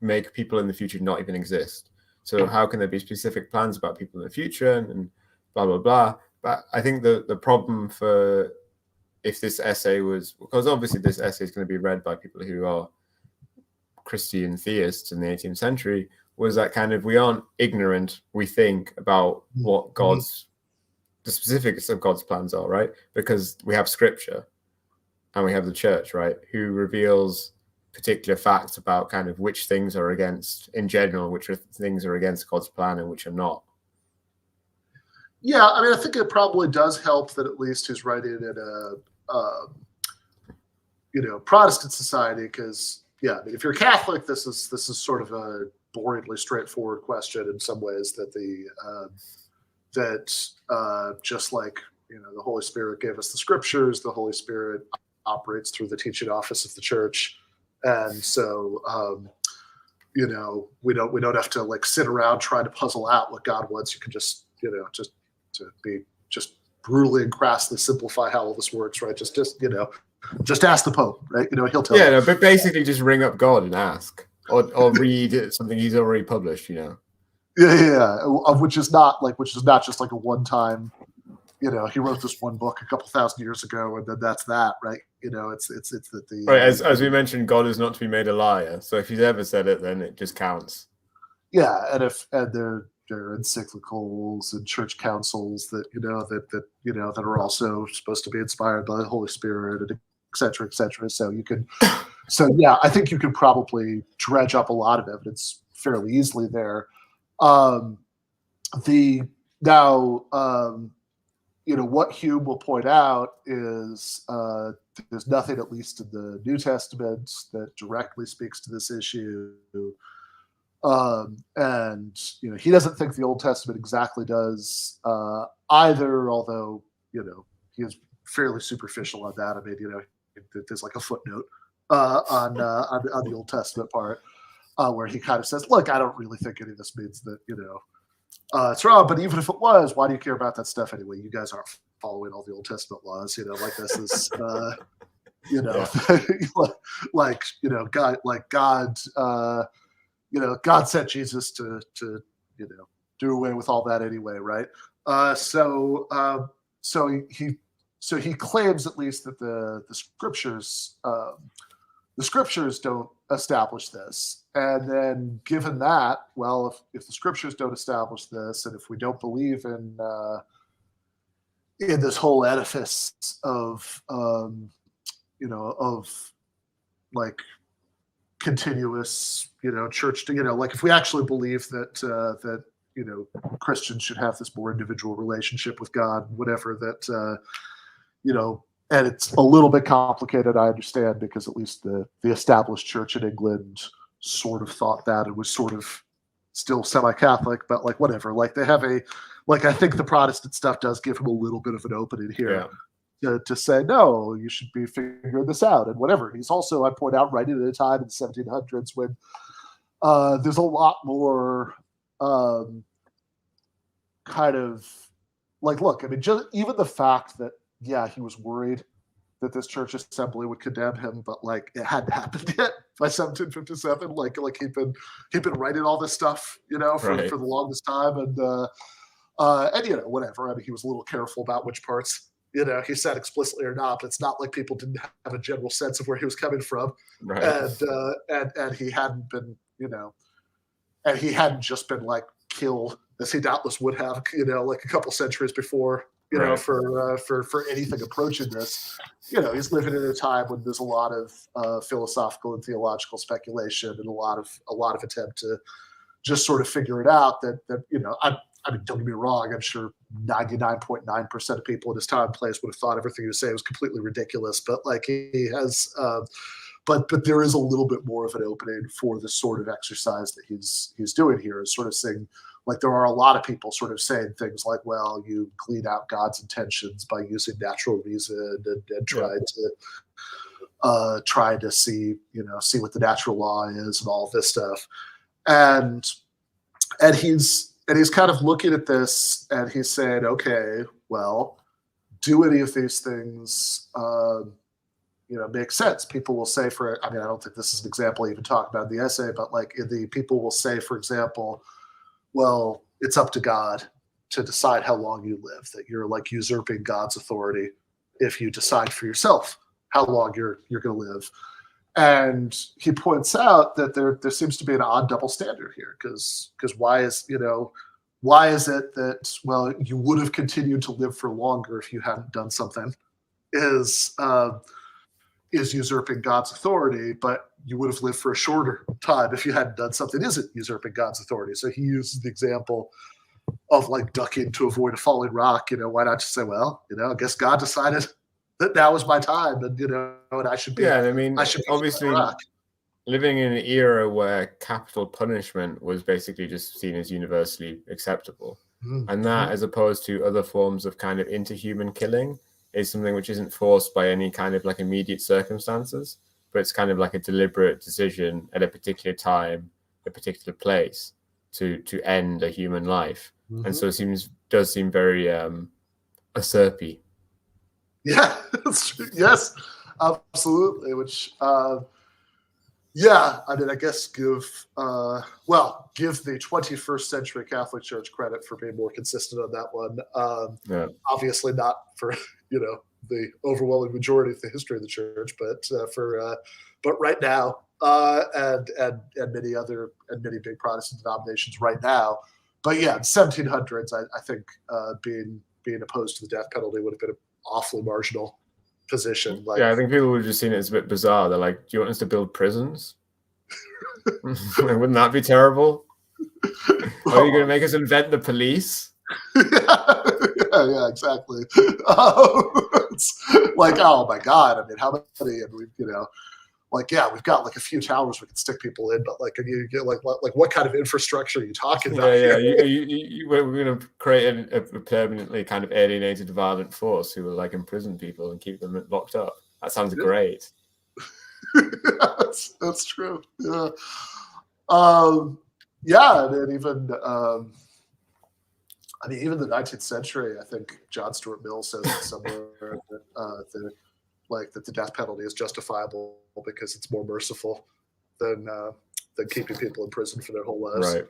Speaker 1: make people in the future not even exist. So how can there be specific plans about people in the future and blah, blah, blah. But I think the problem for if this essay was, because obviously this essay is going to be read by people who are Christian theists in the 18th century, was that kind of we aren't ignorant, we think, about what the specifics of God's plans are, right? Because we have scripture and we have the church, right, who reveals particular facts about kind of which things are against, in general, which things are against God's plan and which are not.
Speaker 2: Yeah, I mean, I think it probably does help that at least he's writing in a Protestant society, because I mean, if you're Catholic, this is sort of a boringly straightforward question in some ways, that just like the Holy Spirit gave us the scriptures, the Holy Spirit operates through the teaching office of the church. And so, we don't have to sit around trying to puzzle out what God wants. You can just, just brutally and crassly simplify how all this works, right? Just ask the Pope, right? He'll tell you.
Speaker 1: No, but basically just ring up God and ask, or read something he's already published,
Speaker 2: Yeah. Which is not just like a one-time. He wrote this one book a couple thousand years ago, and then that's that, right? It's that the
Speaker 1: right. As we mentioned, God is not to be made a liar. So if he's ever said it, then it just counts.
Speaker 2: Yeah, and there are encyclicals and church councils that that are also supposed to be inspired by the Holy Spirit, and et cetera, et cetera. So I think you could probably dredge up a lot of evidence fairly easily there. What Hume will point out is there's nothing, at least in the New Testament, that directly speaks to this issue. And he doesn't think the Old Testament exactly does either, although he is fairly superficial on that. I mean, there's like a footnote on the Old Testament part where he kind of says, "Look, I don't really think any of this means that it's wrong, but even if it was, why do you care about that stuff anyway? You guys aren't following all the Old Testament laws, this is, God sent Jesus to do away with all that anyway, right? So he claims at least that the scriptures don't establish this. And then given that, well, if the scriptures don't establish this, and if we don't believe in this whole edifice of continuous, church, if we actually believe that Christians should have this more individual relationship with God, whatever, that, and it's a little bit complicated, I understand, because at least the established church in England sort of thought that it was sort of still semi-Catholic, but whatever. They have I think the Protestant stuff does give him a little bit of an opening here to say, no, you should be figuring this out and whatever. He's also, I point out, writing at a time in the 1700s when there's a lot more kind of look, I mean, just even the fact that, he was worried that this church assembly would condemn him, but it hadn't happened yet by 1757. He'd been writing all this stuff, for the longest time, and whatever. I mean, he was a little careful about which parts, he said explicitly or not. But it's not like people didn't have a general sense of where he was coming from,
Speaker 1: right.
Speaker 2: And he hadn't been, and he hadn't just been killed as he doubtless would have, a couple centuries before.
Speaker 1: Right.
Speaker 2: For anything approaching this, he's living in a time when there's a lot of philosophical and theological speculation and a lot of attempt just sort of figure it out that I mean, don't get me wrong, I'm sure 99.9% of people in his time and place would have thought everything he was saying was completely ridiculous, but like he has, but there is a little bit more of an opening for the sort of exercise that he's doing here, is sort of saying, like, there are a lot of people sort of saying things like, well, you clean out God's intentions by using natural reason and try to see what the natural law is and all of this stuff. And he's kind of looking at this and he's saying, okay, well, do any of these things, make sense? People will say, I don't think this is an example I even talk about in the essay, but like people will say, for example, well, it's up to God to decide how long you live, that you're like usurping God's authority if you decide for yourself how long you're going to live. And he points out that there seems to be an odd double standard here, because why is it that, well, you would have continued to live for longer if you hadn't done something, is usurping God's authority, but you would have lived for a shorter time if you hadn't done something isn't usurping God's authority. So he uses the example of like ducking to avoid a falling rock. Why not just say, well, I guess God decided that now is my time, and and I should be.
Speaker 1: Yeah, I mean,
Speaker 2: I should be
Speaker 1: obviously living in an era where capital punishment was basically just seen as universally acceptable, and that, as opposed to other forms of kind of interhuman killing, is something which isn't forced by any kind of like immediate circumstances, but it's kind of like a deliberate decision at a particular time, a particular place to end a human life. And so it does seem very usurpy.
Speaker 2: Yeah, that's true. Yes, absolutely. Which, I guess give the 21st century Catholic Church credit for being more consistent on that one. Obviously not for the overwhelming majority of the history of the church, but right now, and many big Protestant denominations right now. But yeah, in 1700s, I think being opposed to the death penalty would have been an awfully marginal position. Like,
Speaker 1: yeah, I think people would have just seen it as a bit bizarre. They're like, "Do you want us to build prisons? Wouldn't that be terrible? Are you going to make us invent the police?"
Speaker 2: Yeah, exactly. It's like, oh my God! I mean, how many? And we've we've got like a few towers we can stick people in, but like, you get like what kind of infrastructure are you talking about?
Speaker 1: Yeah, we're going to create a permanently kind of alienated, violent force who will like imprison people and keep them locked up. That sounds great.
Speaker 2: That's true. Yeah. And then even the 19th century, I think John Stuart Mill says somewhere that the death penalty is justifiable because it's more merciful than keeping people in prison for their whole lives. Right.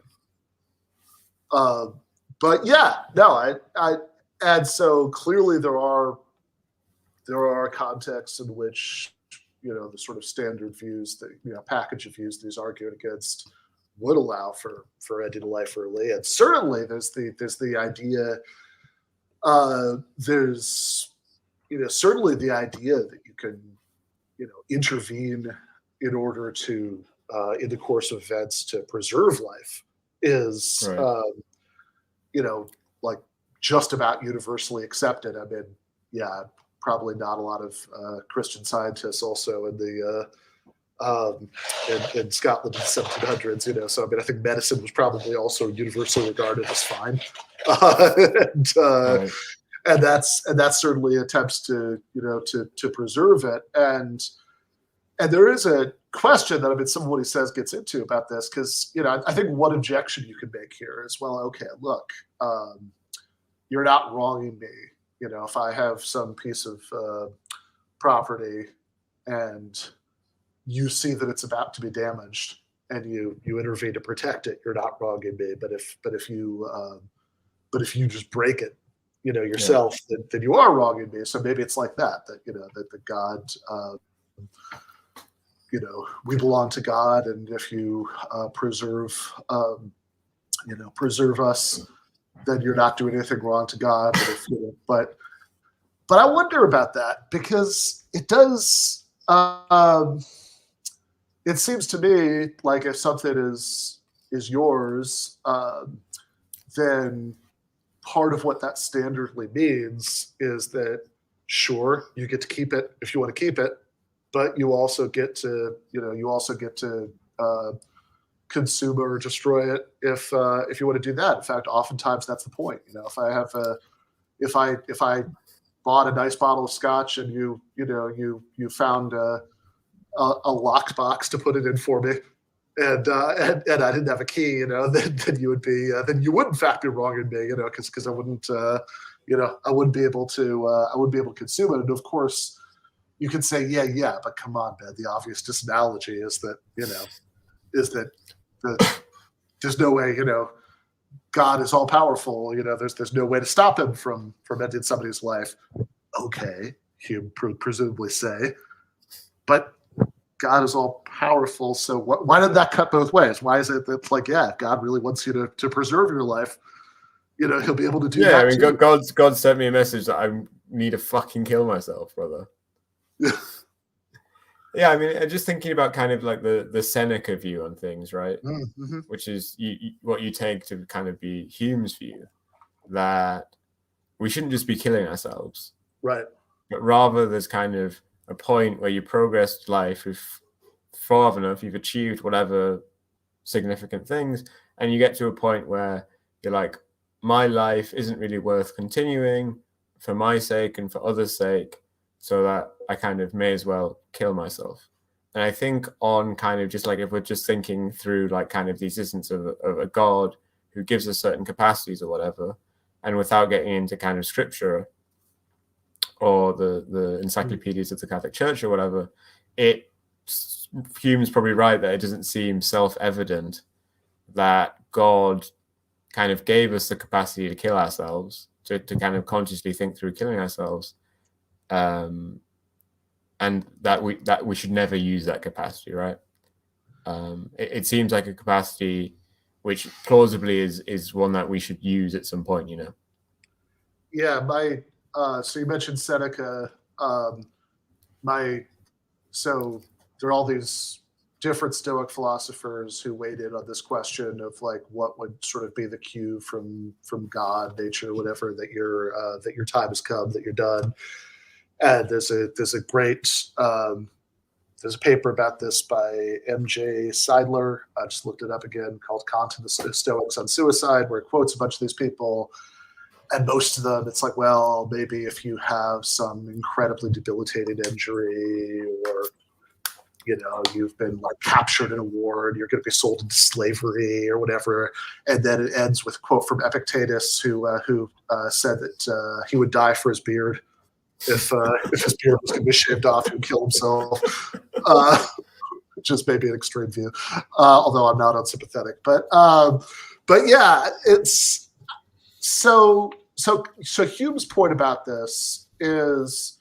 Speaker 2: But yeah, no, and so clearly there are contexts in which the sort of standard views that package of views that he's arguing against would allow for ending a life early. And certainly there's the idea certainly the idea that you can intervene in order to in the course of events to preserve life is right. Like just about universally accepted. I mean, yeah, probably not a lot of Christian scientists also in the in Scotland in the 1700s, so I mean, I think medicine was probably also universally regarded as fine, and that's certainly attempts to preserve it, and there is a question that some of what he says gets into about this, because I think one objection you could make here is, well, okay, look, you're not wronging me, if I have some piece of property and you see that it's about to be damaged and you intervene to protect it, you're not wronging me. But if you just break it, yourself, then you are wronging me. So maybe it's like that the God, we belong to God, and if you preserve us, then you're not doing anything wrong to God. But I wonder about that, because it does. It seems to me like if something is, yours, then part of what that standardly means is that, sure, you get to keep it if you want to keep it, but you also get to, consume or destroy it if you want to do that. In fact, oftentimes that's the point. If I bought a nice bottle of scotch and you found a lockbox to put it in for me, and I didn't have a key, then you would be then you would in fact be wronging me, because I wouldn't I wouldn't be able to consume it. And of course, you can say yeah, but come on, Ben. The obvious disanalogy is that there's no way God is all powerful. There's no way to stop him from ending somebody's life. Okay, Hume presumably say, but God is all powerful. So why did that cut both ways? Why is it that if God really wants you to preserve your life, he'll be able to do that.
Speaker 1: Yeah, I mean, God sent me a message that I need to fucking kill myself, brother. Yeah, I mean, just thinking about kind of like the Seneca view on things, right?
Speaker 2: Mm-hmm.
Speaker 1: Which is what you take to kind of be Hume's view, that we shouldn't just be killing ourselves.
Speaker 2: Right.
Speaker 1: But rather there's kind of a point where you progressed life if far enough, you've achieved whatever significant things, and you get to a point where you're like, my life isn't really worth continuing for my sake and for others' sake, so that I kind of may as well kill myself. And I think on kind of just like, if we're just thinking through like kind of the existence of a God who gives us certain capacities or whatever, and without getting into kind of scripture or the encyclopedias of the Catholic Church or whatever, Hume's probably right that it doesn't seem self-evident that God kind of gave us the capacity to kill ourselves, to kind of consciously think through killing ourselves, and that we should never use that capacity, right? It seems like a capacity which plausibly is one that we should use at some point,
Speaker 2: Yeah, so you mentioned Seneca. So there are all these different Stoic philosophers who weighed in on this question of like what would sort of be the cue from God, nature, whatever, that your time has come, that you're done. And there's a great there's a paper about this by M.J. Seidler. I just looked it up again, called Kant and the Stoics on Suicide, where it quotes a bunch of these people. And most of them, it's like, well, maybe if you have some incredibly debilitating injury, or you've been like captured in a war and you're going to be sold into slavery or whatever. And then it ends with a quote from Epictetus, who said that he would die for his beard. If his beard was going to be shaved off, he would kill himself. Which is maybe an extreme view, although I'm not unsympathetic. But yeah, it's so Hume's point about this is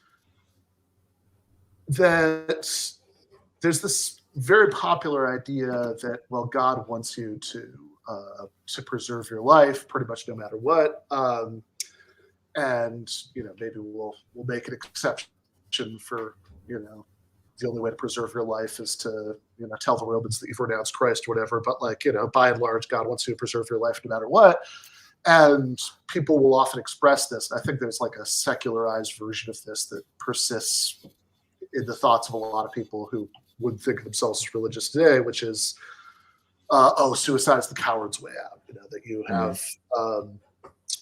Speaker 2: that there's this very popular idea that, well, God wants you to preserve your life pretty much no matter what, and maybe we'll make an exception for the only way to preserve your life is to tell the Romans that you've renounced Christ or whatever. But by and large, God wants you to preserve your life no matter what. And people will often express this. I think there's like a secularized version of this that persists in the thoughts of a lot of people who would think of themselves as religious today, which is, suicide is the coward's way out. That you have,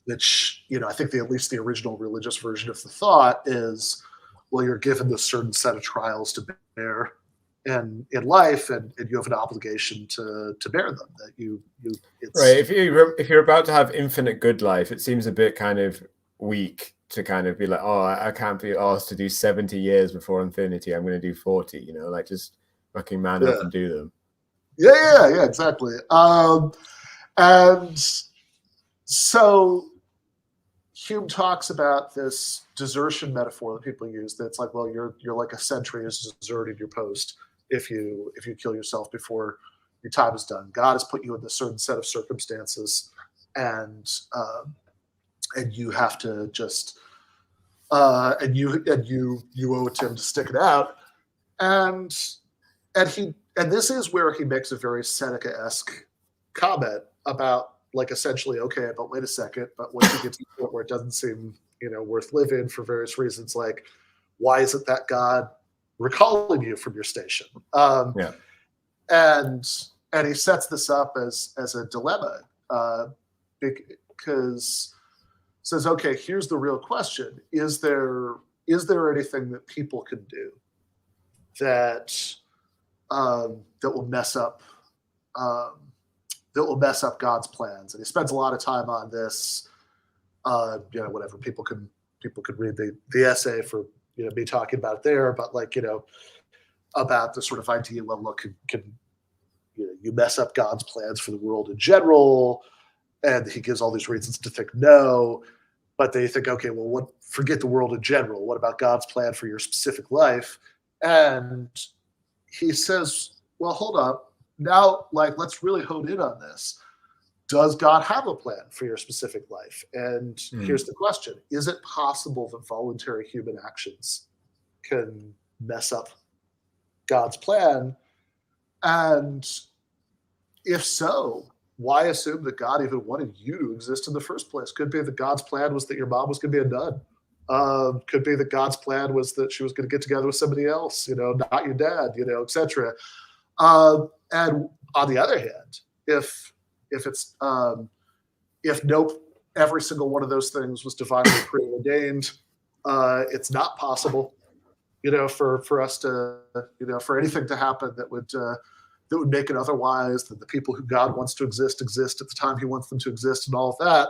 Speaker 2: which I think at least the original religious version of the thought is, well, you're given this certain set of trials to bear in life, and you have an obligation to bear them. That it's,
Speaker 1: right. If you're about to have infinite good life, it seems a bit kind of weak to kind of be like, oh, I can't be asked to do 70 years before infinity. I'm going to do 40. Like just fucking man up and do them.
Speaker 2: Yeah, exactly. And so Hume talks about this desertion metaphor that people use. That's like, well, you're like a sentry who's deserted your post if you kill yourself before your time is done. God has put you in a certain set of circumstances, and you have to just and you owe it to him to stick it out. And this is where he makes a very Seneca-esque comment about like essentially, okay, but wait a second, but once you get to the point where it doesn't seem, worth living for various reasons, like why isn't that God recalling you from your station?
Speaker 1: Yeah.
Speaker 2: And he sets this up as a dilemma, because says, okay, here's the real question: is there anything that people can do that that will mess up God's plans? And he spends a lot of time on this. Whatever, people could read the essay for me talking about it there, but like about the sort of idea, well, look, can you mess up God's plans for the world in general? And he gives all these reasons to think no, but they think, okay, well, forget the world in general. What about God's plan for your specific life? And he says, well, hold up. Now, like, let's really hone in on this. Does God have a plan for your specific life? And here's the question: is it possible that voluntary human actions can mess up God's plan? And if so, why assume that God even wanted you to exist in the first place? Could be that God's plan was that your mom was going to be a nun. Could be that God's plan was that she was going to get together with somebody else, not your dad, etc. And on the other hand, if every single one of those things was divinely preordained, it's not possible, for us to, for anything to happen that would make it otherwise, that the people who God wants to exist at the time he wants them to exist, and all of that.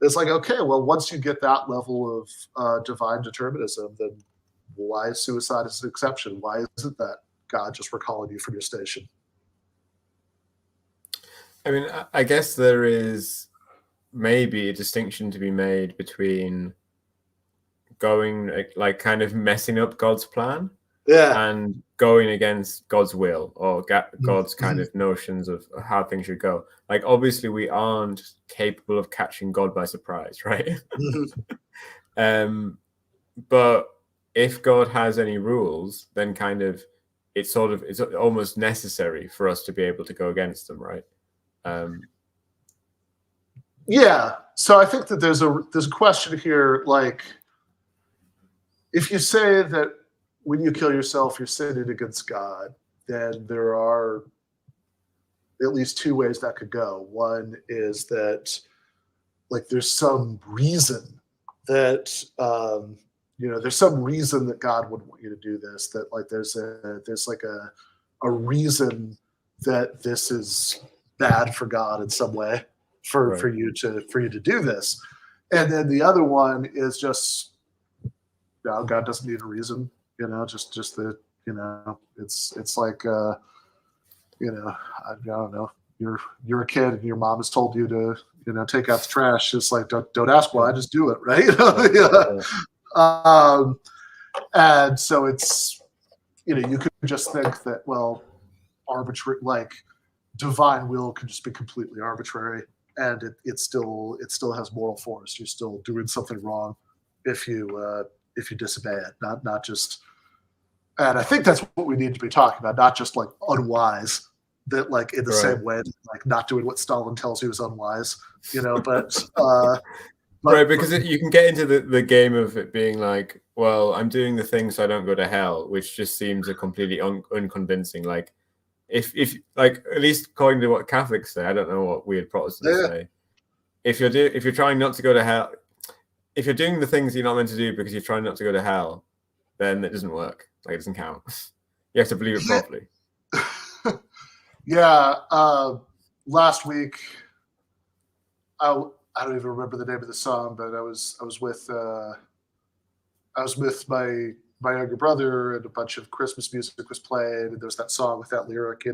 Speaker 2: It's like, okay, well, once you get that level of divine determinism, then why is suicide as an exception? Why isn't that God just recalling you from your station?
Speaker 1: I mean, I guess there is maybe a distinction to be made between going, like, kind of messing up God's plan, and going against God's will, or God's kind of notions of how things should go. Like, obviously, we aren't capable of catching God by surprise, right? But if God has any rules, then kind of it's almost necessary for us to be able to go against them, right?
Speaker 2: Yeah. So I think that there's a question here, like, if you say that when you kill yourself, you're sinning against God, then there are at least two ways that could go. One is that, like, there's some reason that, there's some reason that God would want you to do this, that, like, there's like a reason that this is bad for God in some way for you to do this. And then the other one is just, God doesn't need a reason. Just that, it's like, I don't know, you're a kid and your mom has told you to, take out the trash. It's like, don't ask why, just do it. Right. And so it's, you could just think that, well, arbitrary, like, divine will can just be completely arbitrary, and it still has moral force. You're still doing something wrong if you disobey it, not just. And I think that's what we need to be talking about, not just like unwise, that, like, in the same way, like, not doing what Stalin tells you is unwise, but
Speaker 1: right, because you can get into the game of it being like, well, I'm doing the thing so I don't go to hell, which just seems a completely unconvincing. Like, if like, at least according to what Catholics say, I don't know what weird Protestants say. If you're trying not to go to hell, if you're doing the things you're not meant to do because you're trying not to go to hell, then it doesn't work. Like, it doesn't count. You have to believe it properly.
Speaker 2: Yeah. Last week, I don't even remember the name of the song, but I was with my younger brother, and a bunch of Christmas music was played, and there's that song with that lyric,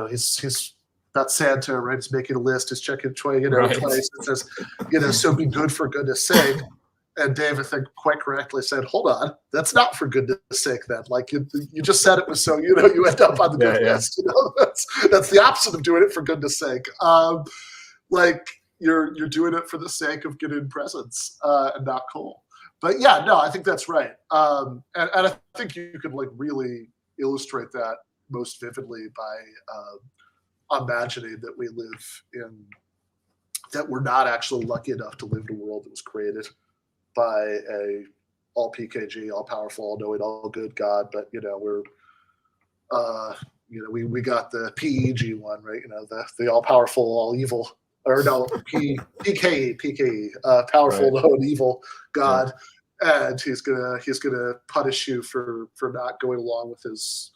Speaker 2: he's about Santa, right? He's making a list, he's checking twice. It says, so be good for goodness sake. And Dave, I think, quite correctly said, hold on, that's not for goodness sake then. Like, you just said it was so, you end up on the good list. That's the opposite of doing it for goodness sake. Like, you're doing it for the sake of getting presents, and not cool. But yeah, no, I think that's right. And I think you could, like, really illustrate that most vividly by imagining that we live in, that we're not actually lucky enough to live in a world that was created by a all PKG, all powerful, all knowing, all good God. But we're we got the PEG one, right? The all powerful, all evil, or no, PKE, powerful, right, known, evil God, and he's gonna punish you for not going along with his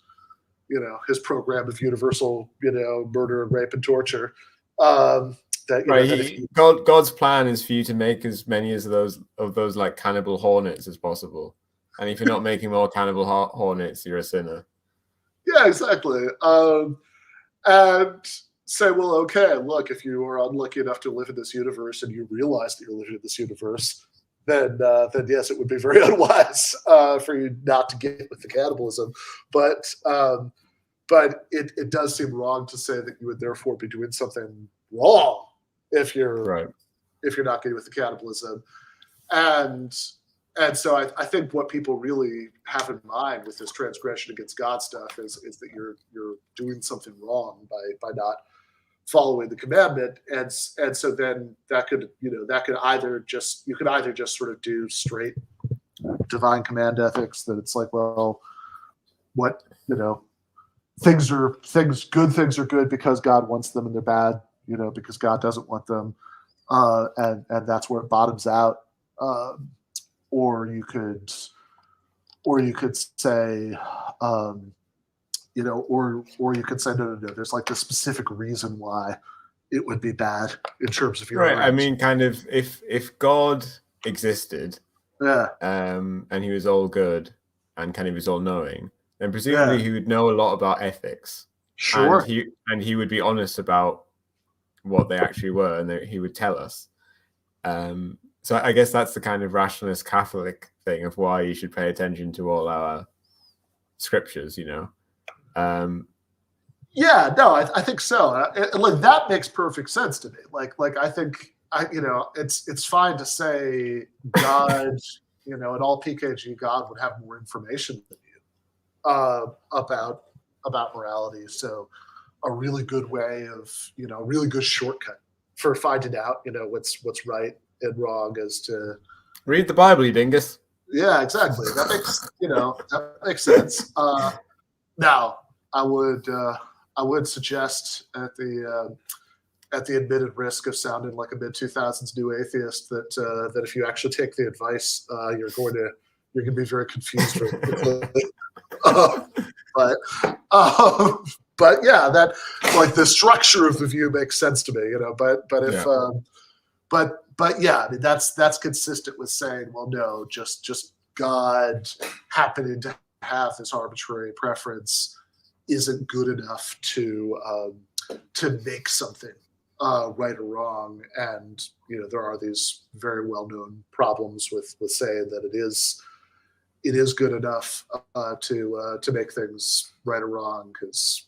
Speaker 2: program of universal murder and rape and torture.
Speaker 1: God's plan is for you to make as many of those like cannibal hornets as possible, and if you're not making more cannibal hornets, you're a sinner.
Speaker 2: Yeah, exactly. And say, well, okay, look, if you are unlucky enough to live in this universe and you realize that you're living in this universe, then yes, it would be very unwise for you not to get with the cannibalism. But it does seem wrong to say that you would therefore be doing something wrong if you're not getting with the cannibalism. And so I think what people really have in mind with this transgression against God stuff is that you're doing something wrong by not following the commandment, and so then that could either just sort of do straight divine command ethics, that it's like, well, what good things are good because God wants them, and they're bad because God doesn't want them, and that's where it bottoms out. Or you could say, or you could say, no. There's like the specific reason why it would be bad in terms of your
Speaker 1: right. I mean, kind of, if God existed, and he was all good and kind of was all knowing, then presumably he would know a lot about ethics.
Speaker 2: Sure.
Speaker 1: And he would be honest about what they actually were, and he would tell us. So I guess that's the kind of rationalist Catholic thing of why you should pay attention to all our scriptures,
Speaker 2: I think so. Like that makes perfect sense to me. Like I think it's fine to say God, an all PKG God would have more information than you about morality. So a really good way of a really good shortcut for finding out what's right and wrong is to
Speaker 1: read the Bible, you dingus.
Speaker 2: Yeah, exactly. That makes sense. Now, I would suggest at the admitted risk of sounding like a mid-2000s new atheist that if you actually take the advice, you're going to be very confused very quickly. But yeah, that like the structure of the view makes sense to me, But yeah, I mean, that's consistent with saying, well, no, just God happening to have this arbitrary preference isn't good enough to make something right or wrong. And there are these very well-known problems with saying that it is good enough to make things right or wrong, because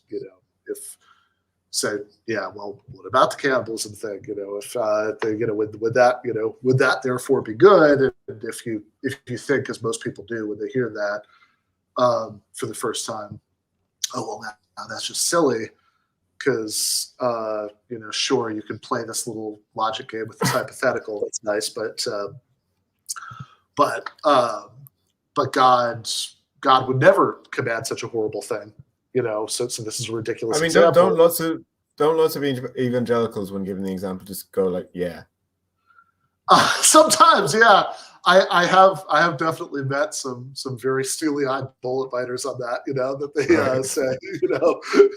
Speaker 2: if say, yeah, well, what about the cannibalism thing? If would that therefore be good? And if you think, as most people do when they hear that for the first time, oh well, now that's just silly, because sure, you can play this little logic game with this hypothetical. It's nice, but God would never command such a horrible thing. So this is a ridiculous example.
Speaker 1: Don't lots of evangelicals, when given the example, just go like, yeah.
Speaker 2: Sometimes, yeah. I have definitely met some very steely-eyed bullet biters on that, that they say,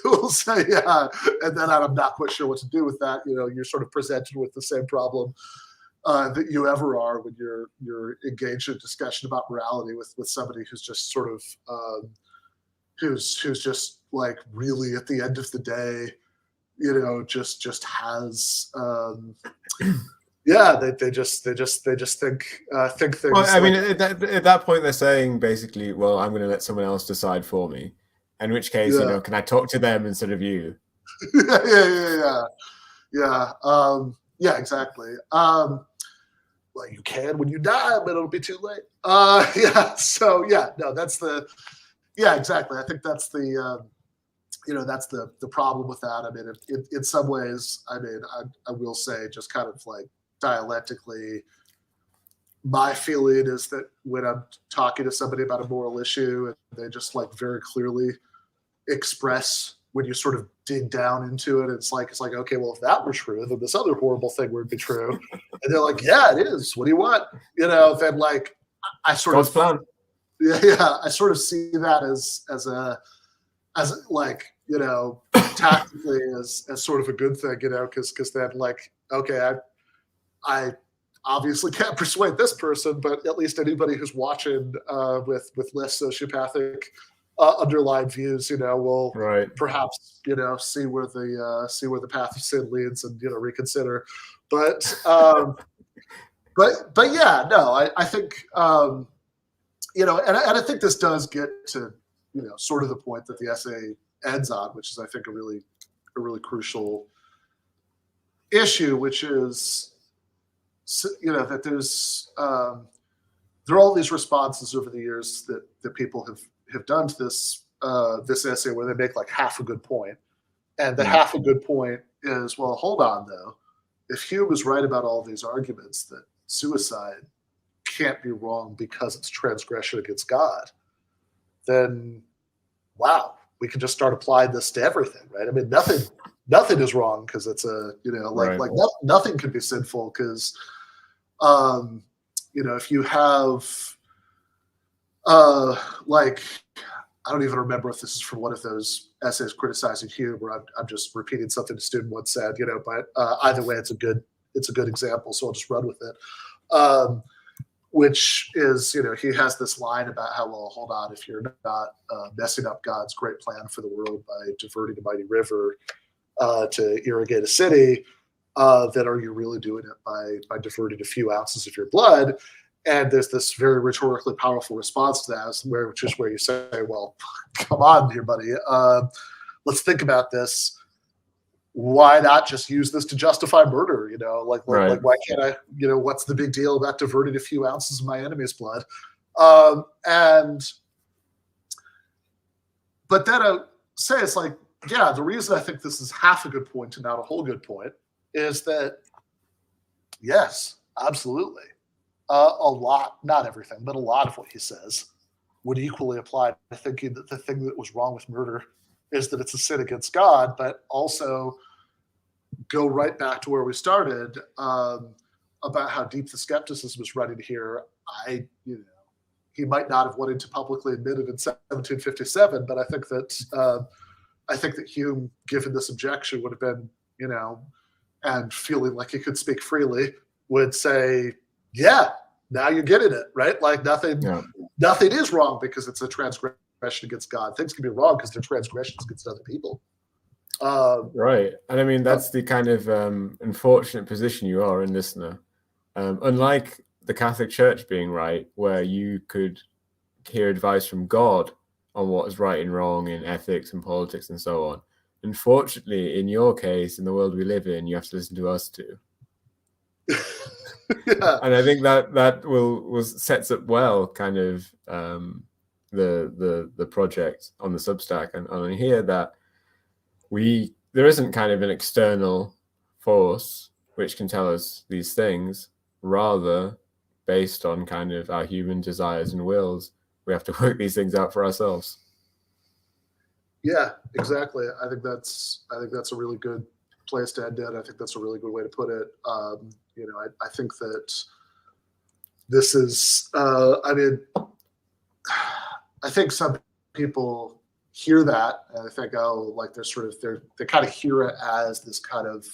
Speaker 2: will say, yeah, and then I'm not quite sure what to do with that. You're sort of presented with the same problem that you ever are when you're engaged in a discussion about morality with somebody who's just sort of who's just like really at the end of the day, just has they just think things.
Speaker 1: Well, I mean, at that point they're saying basically, well, I'm going to let someone else decide for me. In which case, can I talk to them instead of you?
Speaker 2: Yeah, exactly. Well, you can when you die, but it'll be too late. So yeah, no, that's the. Yeah, exactly. I think that's the that's the problem with that. I mean, in some ways, I mean, I will say, just kind of like dialectically, my feeling is that when I'm talking to somebody about a moral issue and they just like very clearly express, when you sort of dig down into it, it's like, okay, well, if that were true, then this other horrible thing would be true. And they're like, yeah, it is. What do you want? Then like I sort
Speaker 1: God's
Speaker 2: of
Speaker 1: plan.
Speaker 2: Yeah, I sort of see that as like, tactically as sort of a good thing, because then like, okay, I obviously can't persuade this person, but at least anybody who's watching with less sociopathic underlying views, will perhaps see where the path of sin leads and reconsider. But yeah, no, I think and I think this does get to sort of the point that the essay ends on, which is I think a really crucial issue, which is that there are all these responses over the years that people have done to this essay where they make like half a good point, and the half a good point is, well, hold on though, if Hume is right about all these arguments that suicide can't be wrong because it's transgression against God, then wow, we can just start applying this to everything, right? I mean, nothing is wrong because it's nothing can be sinful because if you have like, I don't even remember if this is from one of those essays criticizing Hume, or I'm just repeating something a student once said, but either way, it's a good example, so I'll just run with it. Which is, he has this line about how, well, hold on, if you're not messing up God's great plan for the world by diverting a mighty river to irrigate a city, then are you really doing it by diverting a few ounces of your blood? And there's this very rhetorically powerful response to that, which is where you say, well, come on here, buddy. Let's think about this. Why not just use this to justify murder? Like why can't I, what's the big deal about diverting a few ounces of my enemy's blood? But then I say, it's like, yeah, the reason I think this is half a good point and not a whole good point is that, yes, absolutely. A lot, not everything, but a lot of what he says would equally apply to thinking that the thing that was wrong with murder is that it's a sin against God, but also go right back to where we started about how deep the skepticism is running here. He might not have wanted to publicly admit it in 1757, but I think that Hume, given this objection, would have been, and feeling like he could speak freely, would say, yeah, now you're getting it, right? Like nothing is wrong because it's a transgression against God. Things can be wrong because they're transgressions against other people.
Speaker 1: Right. And I mean, that's the kind of unfortunate position you are in, listener. Unlike the Catholic Church being right, where you could hear advice from God on what is right and wrong in ethics and politics and so on. Unfortunately, in your case, in the world we live in, you have to listen to us too.
Speaker 2: Yeah.
Speaker 1: And I think that will sets up well kind of the project on the Substack and on here, that there isn't kind of an external force which can tell us these things. Rather, based on kind of our human desires and wills, we have to work these things out for ourselves.
Speaker 2: Yeah, exactly. I think that's a really good place to end it. I think that's a really good way to put it. I think that this is, I think some people hear that and they think, oh, like they kind of hear it as this kind of,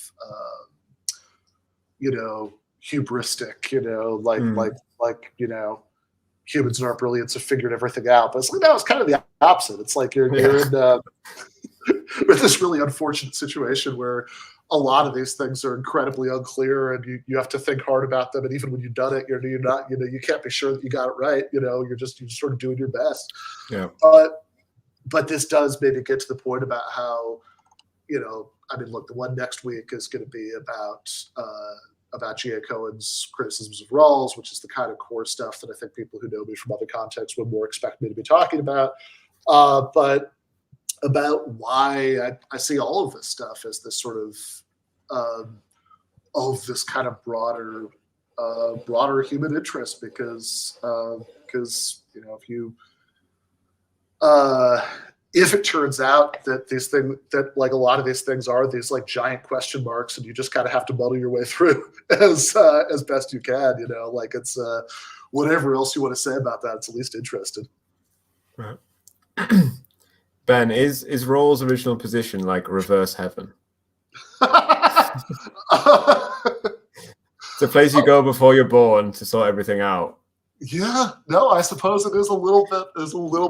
Speaker 2: hubristic, like humans aren't brilliant, so figured everything out. But it's like, no, it's kind of the opposite. It's like you're in this really unfortunate situation where a lot of these things are incredibly unclear, and you have to think hard about them. And even when you've done it, you're not, you can't be sure that you got it right. You're just sort of doing your best.
Speaker 1: Yeah.
Speaker 2: But this does maybe get to the point about how, look, the one next week is going to be about G.A. Cohen's criticisms of Rawls, which is the kind of core stuff that I think people who know me from other contexts would more expect me to be talking about. But about why I see all of this stuff as this sort of this kind of broader human interest, because you know, if it turns out that these things, that like a lot of these things are these like giant question marks, and you just kind of have to muddle your way through as best you can, you know, like it's whatever else you want to say about that, it's at least interested.
Speaker 1: Right. Ben, is Rawls' original position like reverse heaven? It's a place you go before you're born to sort everything out.
Speaker 2: Yeah, no, I suppose it is a little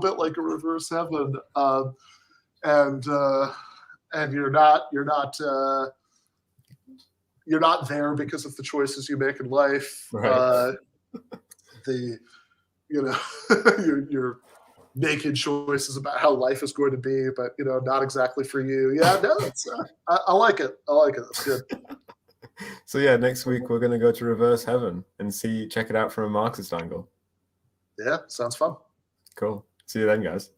Speaker 2: bit like a reverse heaven, and you're not there because of the choices you make in life.
Speaker 1: Right.
Speaker 2: You know, you're making choices about how life is going to be, but you know, not exactly for you. Yeah, no, it's I like it. I like it. It's good.
Speaker 1: So yeah, next week we're going to go to reverse heaven and check it out from a Marxist angle.
Speaker 2: Yeah, sounds fun.
Speaker 1: Cool. See you then, guys.